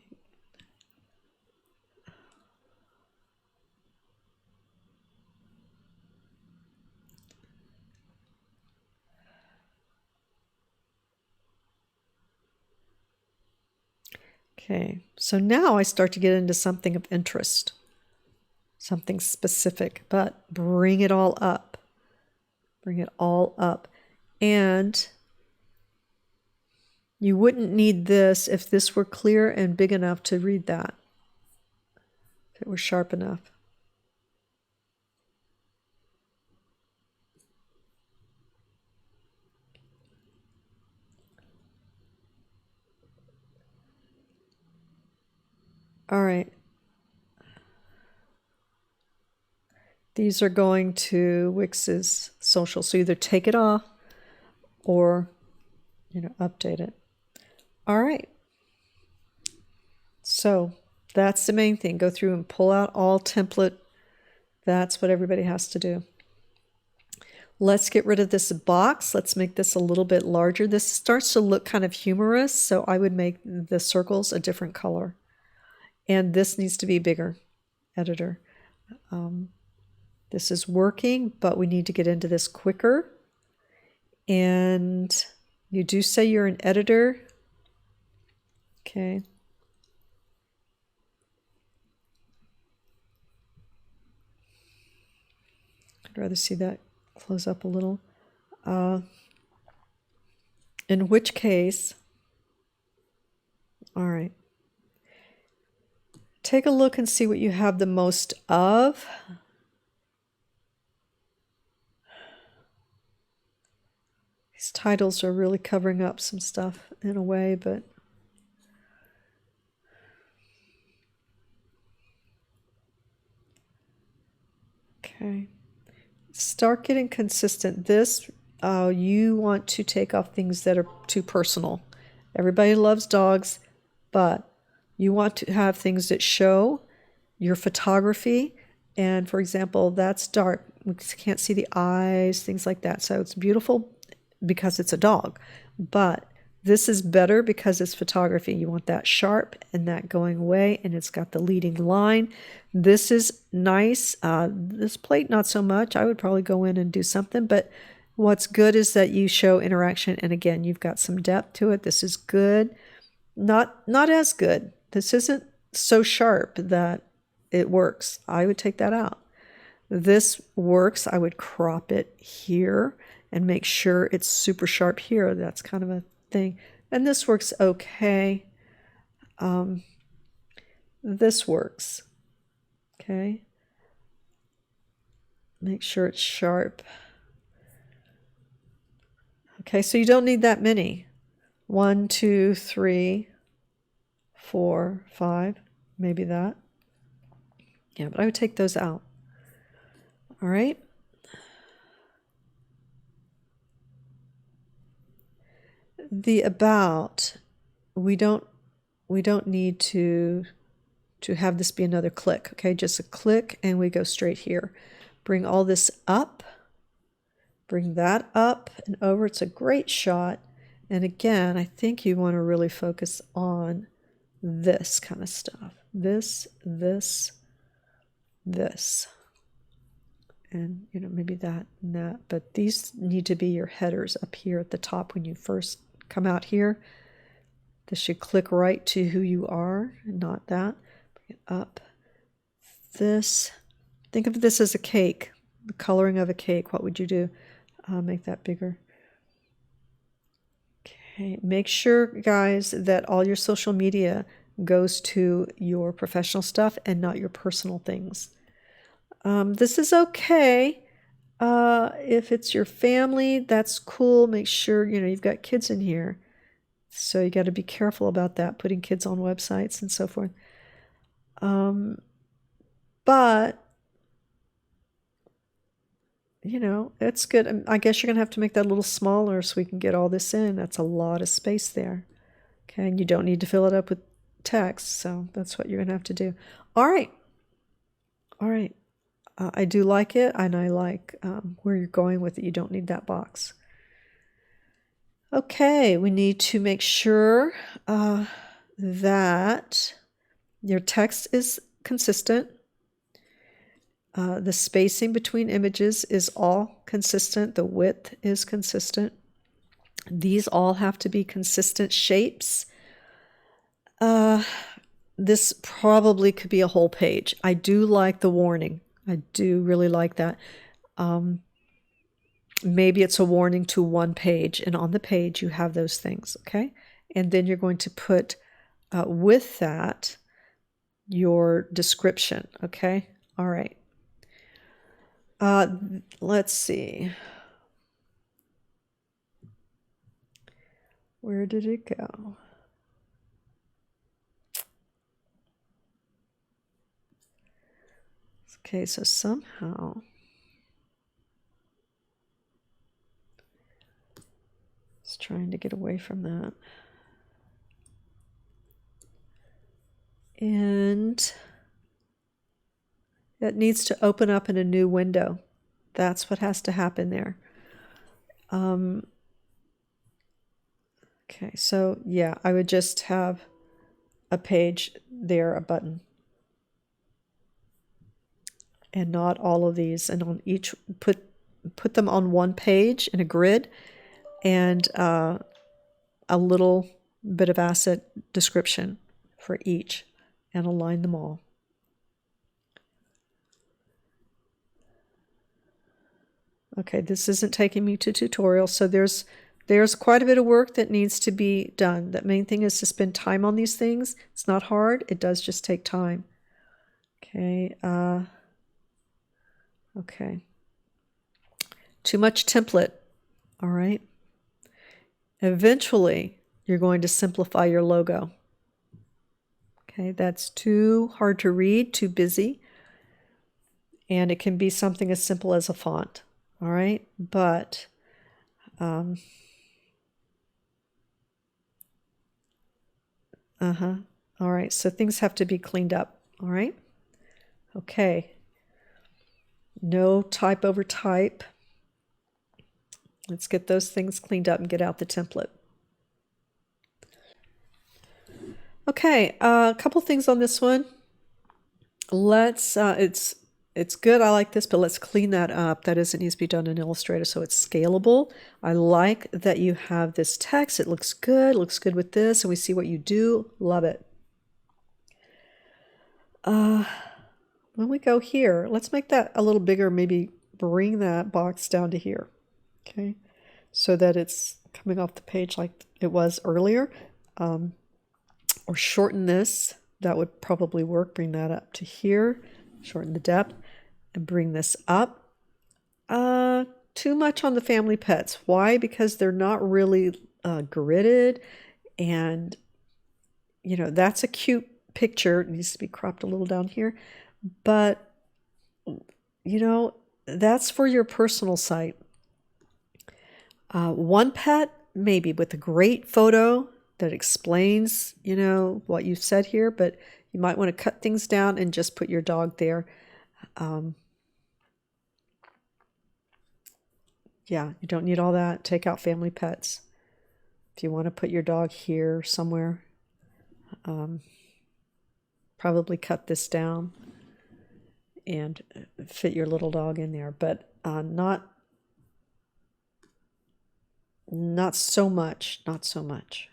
Okay, so now I start to get into something of interest, something specific, but bring it all up. Bring it all up. And you wouldn't need this if this were clear and big enough to read that, if it were sharp enough. All right. These are going to Wix's social. So either take it off or, update it. All right. So that's the main thing. Go through and pull out all template. That's what everybody has to do. Let's get rid of this box. Let's make this a little bit larger. This starts to look kind of humorous, so I would make the circles a different color. And this needs to be bigger, editor. This is working, but we need to get into this quicker. And you do say you're an editor. Okay. I'd rather see that close up a little. In which case, all right. Take a look and see what you have the most of. These titles are really covering up some stuff in a way, but okay. Start getting consistent. This, you want to take off things that are too personal. Everybody loves dogs, but you want to have things that show your photography. And for example, that's dark. We can't see the eyes, things like that. So it's beautiful because it's a dog. But this is better because it's photography. You want that sharp and that going away, and it's got the leading line. This is nice. This plate, not so much. I would probably go in and do something, but what's good is that you show interaction, and again, you've got some depth to it. This is good. Not as good. This isn't so sharp that it works. I would take that out. This works. I would crop it here and make sure it's super sharp here. That's kind of a thing. And this works okay. This works. Okay. Make sure it's sharp. Okay, so you don't need that many. 1, 2, 3, 4, 5, maybe that. Yeah, but I would take those out. All right. The about, we don't need to have this be another click. Okay, just a click and we go straight here. Bring all this up. Bring that up and over. It's a great shot. And again, I think you want to really focus on this kind of stuff. This. And, maybe that and that. But these need to be your headers up here at the top when you first come out here. This should click right to who you are, and not that. Bring it up. This. Think of this as a cake. The coloring of a cake. What would you do? Make that bigger. Okay, make sure, guys, that all your social media goes to your professional stuff and not your personal things. This is okay. If it's your family, that's cool. Make sure, you've got kids in here. So you got to be careful about that, putting kids on websites and so forth. But it's good. I guess you're going to have to make that a little smaller so we can get all this in. That's a lot of space there. Okay, and you don't need to fill it up with text, so that's what you're going to have to do. All right. I do like it, and I like where you're going with it. You don't need that box. Okay, we need to make sure that your text is consistent. The spacing between images is all consistent. The width is consistent. These all have to be consistent shapes. This probably could be a whole page. I do like the warning. I do really like that. Maybe it's a warning to one page, and on the page you have those things, okay? And then you're going to put with that your description, okay? All right. Let's see. Where did it go? Let's Okay, so somehow it's trying to get away from that. And it needs to open up in a new window. That's what has to happen there. Okay, so yeah, I would just have a page there, a button. And not all of these. And on each, put them on one page in a grid, and a little bit of asset description for each, and align them all. Okay, this isn't taking me to tutorial, so there's quite a bit of work that needs to be done. The main thing is to spend time on these things. It's not hard. It does just take time. Okay. Okay. Too much template. All right. Eventually, you're going to simplify your logo. Okay, that's too hard to read, too busy. And it can be something as simple as a font. All right, but all right, so things have to be cleaned up. All right. Okay. No type over type. Let's get those things cleaned up and get out the template. Okay, a couple things on this one. Let's, it's good, I like this, but let's clean that up. That is, it needs to be done in Illustrator so it's scalable. I like that you have this text. It looks good with this, and we see what you do. Love it. When we go here, let's make that a little bigger, maybe bring that box down to here. Okay, so that it's coming off the page like it was earlier. Or shorten this, that would probably work. Bring that up to here, shorten the depth, and bring this up. Too much on the family pets. Why? Because they're not really gridded, and you know, that's a cute picture. It needs to be cropped a little down here, but you know, that's for your personal site. One pet, maybe with a great photo that explains, you know, what you've said here, but you might want to cut things down and just put your dog there. Yeah, you don't need all that. Take out family pets. If you want to put your dog here somewhere, probably cut this down and fit your little dog in there, but not so much, not so much.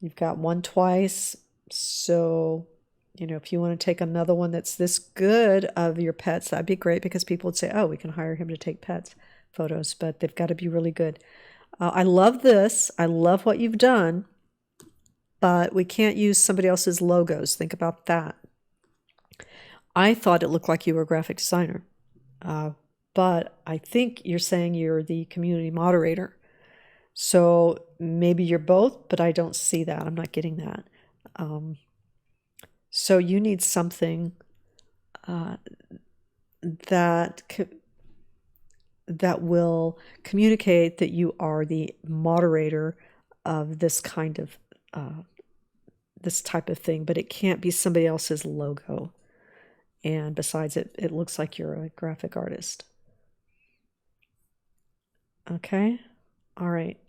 You've got one twice, so, you know, if you want to take another one that's this good of your pets, that'd be great, because people would say, oh, we can hire him to take pets photos, but they've got to be really good. I love this. I love what you've done, but we can't use somebody else's logos. Think about that. I thought it looked like you were a graphic designer, but I think you're saying you're the community moderator. So maybe you're both, but I don't see that. I'm not getting that. So you need something that will communicate that you are the moderator of this kind of this type of thing, but it can't be somebody else's logo. And besides, it looks like you're a graphic artist. Okay. All right,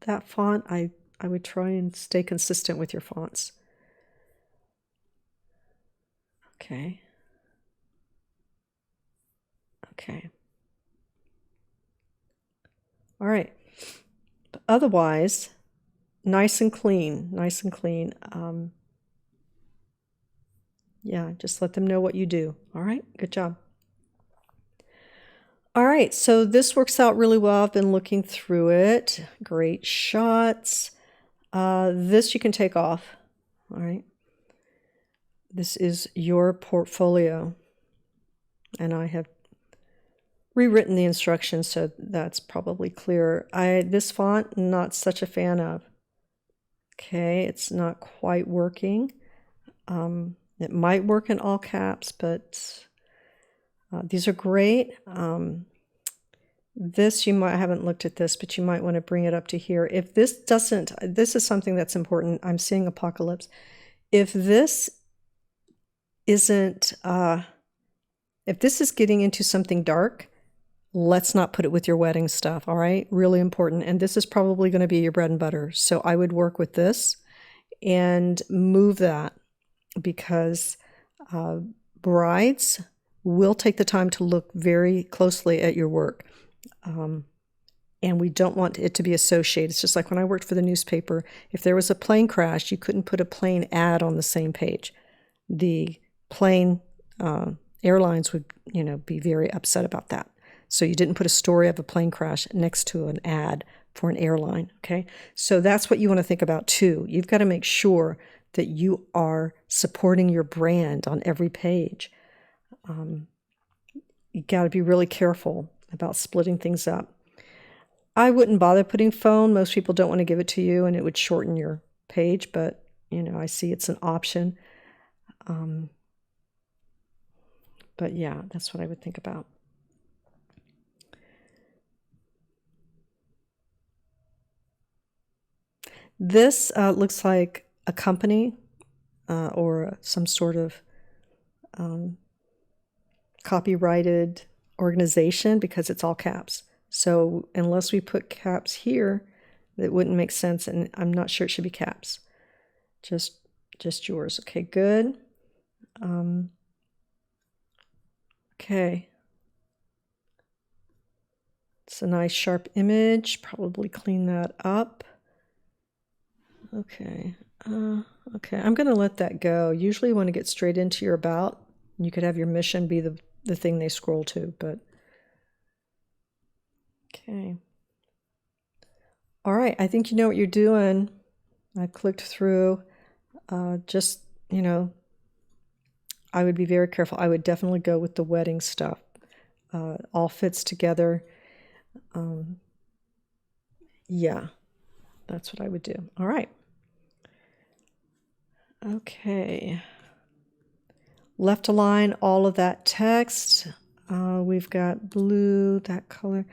that font, I would try and stay consistent with your fonts. Okay. Okay. All right. But otherwise, nice and clean, nice and clean. Yeah, just let them know what you do. All right, good job. All right, so this works out really well. I've been looking through it. Great shots. This you can take off. All right. This is your portfolio. And I have rewritten the instructions, so that's probably clearer. This font, not such a fan of. Okay, it's not quite working. It might work in all caps, but these are great. This, I haven't looked at this, but you might want to bring it up to here. If this doesn't, this is something that's important. I'm seeing apocalypse. If this isn't, if this is getting into something dark, let's not put it with your wedding stuff, all right? Really important. And this is probably going to be your bread and butter. So I would work with this and move that, because brides will take the time to look very closely at your work. And we don't want it to be associated. It's just like when I worked for the newspaper, if there was a plane crash, you couldn't put a plane ad on the same page. The plane airlines would, be very upset about that. So you didn't put a story of a plane crash next to an ad for an airline, okay? So that's what you want to think about too. You've got to make sure that you are supporting your brand on every page. You got to be really careful about splitting things up. I wouldn't bother putting phone. Most people don't want to give it to you, and it would shorten your page, but, I see it's an option. But yeah, that's what I would think about. This looks like a company or some sort of copyrighted organization, because it's all caps. So unless we put caps here, that wouldn't make sense, and I'm not sure it should be caps. Just yours. Okay, good. Okay. It's a nice sharp image. Probably clean that up. Okay. Okay, I'm going to let that go. Usually you want to get straight into your about. You could have your mission be the thing they scroll to, but okay. All right, I think you know what you're doing. I clicked through. Just, I would be very careful. I would definitely go with the wedding stuff. All fits together. Yeah, that's what I would do. All right. Okay. Left align all of that text. We've got blue, that color.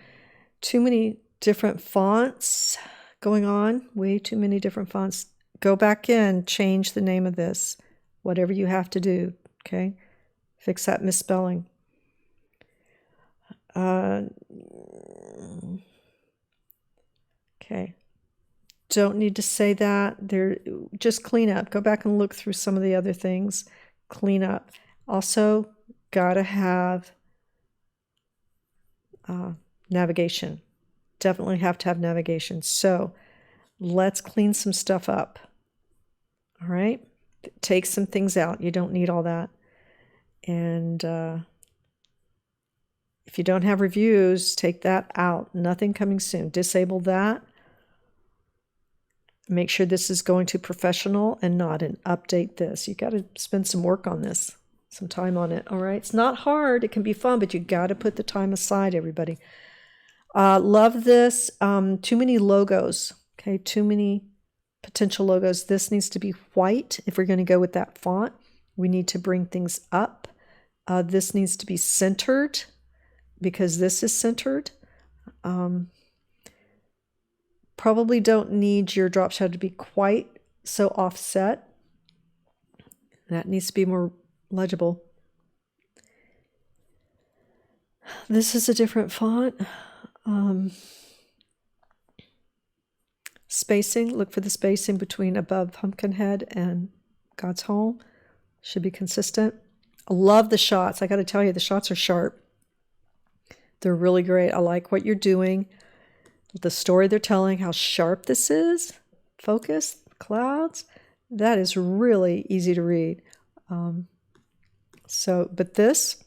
Too many different fonts going on. Way too many different fonts. Go back in, change the name of this. Whatever you have to do, okay? Fix that misspelling. Okay. Don't need to say that. Just clean up. Go back and look through some of the other things. Clean up. Also, gotta have navigation. Definitely have to have navigation. So let's clean some stuff up. All right. Take some things out. You don't need all that. And if you don't have reviews, take that out. Nothing coming soon. Disable that. Make sure this is going to professional and not, and update this. You got to spend some work on this, some time on it. All right. It's not hard. It can be fun, but you got to put the time aside, everybody. Love this. Too many logos. Okay. Too many potential logos. This needs to be white. If we're going to go with that font, we need to bring things up. This needs to be centered, because this is centered. Probably don't need your drop shadow to be quite so offset. That needs to be more legible. This is a different font. Spacing, look for the spacing between above Pumpkinhead and God's Home. Should be consistent. I love the shots. I got to tell you, the shots are sharp. They're really great. I like what you're doing. The story they're telling, how sharp this is. Focus, clouds. That is really easy to read. But this,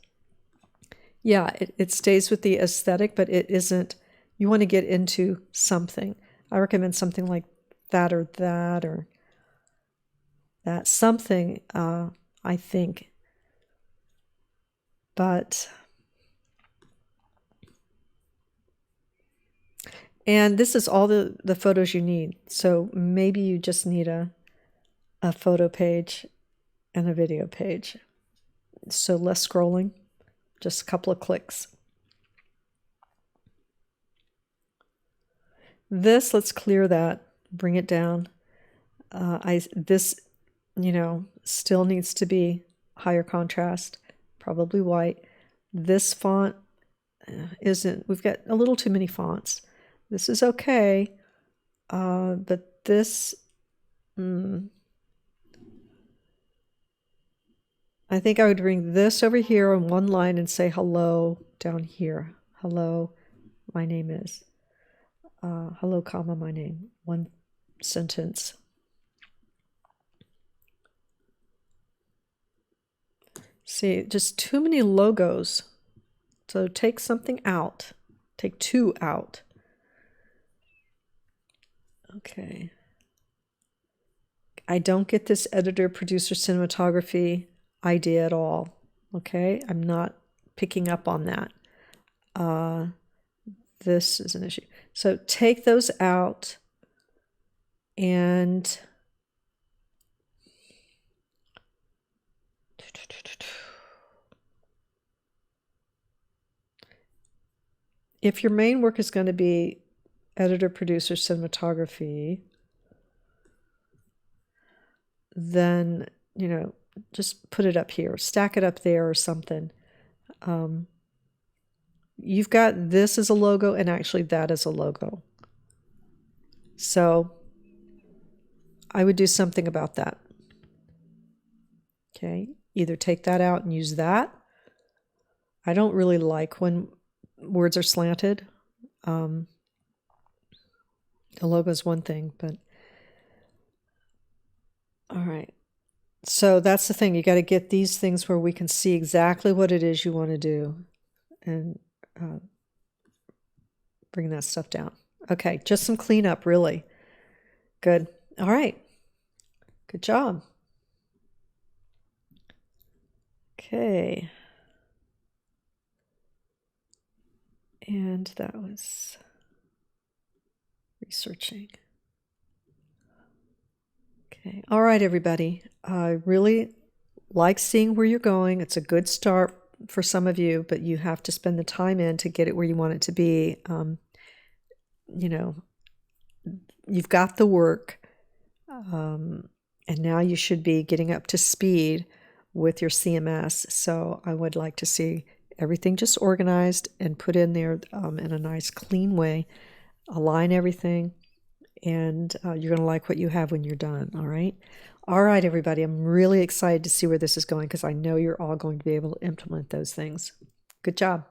yeah, it stays with the aesthetic, but it isn't. You want to get into something. I recommend something like that or that or that. Something, I think. But... And this is all the photos you need. So maybe you just need a photo page and a video page. So less scrolling, just a couple of clicks. This, let's clear that, bring it down. This, still needs to be higher contrast, probably white. This font isn't, we've got a little too many fonts. This is okay, but this, I think I would bring this over here on one line and say hello down here. Hello, my name is. Hello, comma, my name. One sentence. See, just too many logos. So take something out. Take two out. Okay. I don't get this editor, producer, cinematography idea at all. Okay, I'm not picking up on that. This is an issue. So take those out and if your main work is going to be editor, producer, cinematography, then, just put it up here, stack it up there or something. You've got this as a logo and actually that as a logo. So I would do something about that. Okay, either take that out and use that. I don't really like when words are slanted. The logo is one thing, but all right. So that's the thing. You got to get these things where we can see exactly what it is you want to do and bring that stuff down. Okay, just some cleanup, really. Good. All right. Good job. Okay. And that was researching. Okay. All right, everybody. I really like seeing where you're going. It's a good start for some of you, but you have to spend the time in to get it where you want it to be. You've got the work, and now you should be getting up to speed with your CMS. So I would like to see everything just organized and put in there in a nice, clean way. Align everything, and you're going to like what you have when you're done. All right. All right, everybody. I'm really excited to see where this is going because I know you're all going to be able to implement those things. Good job.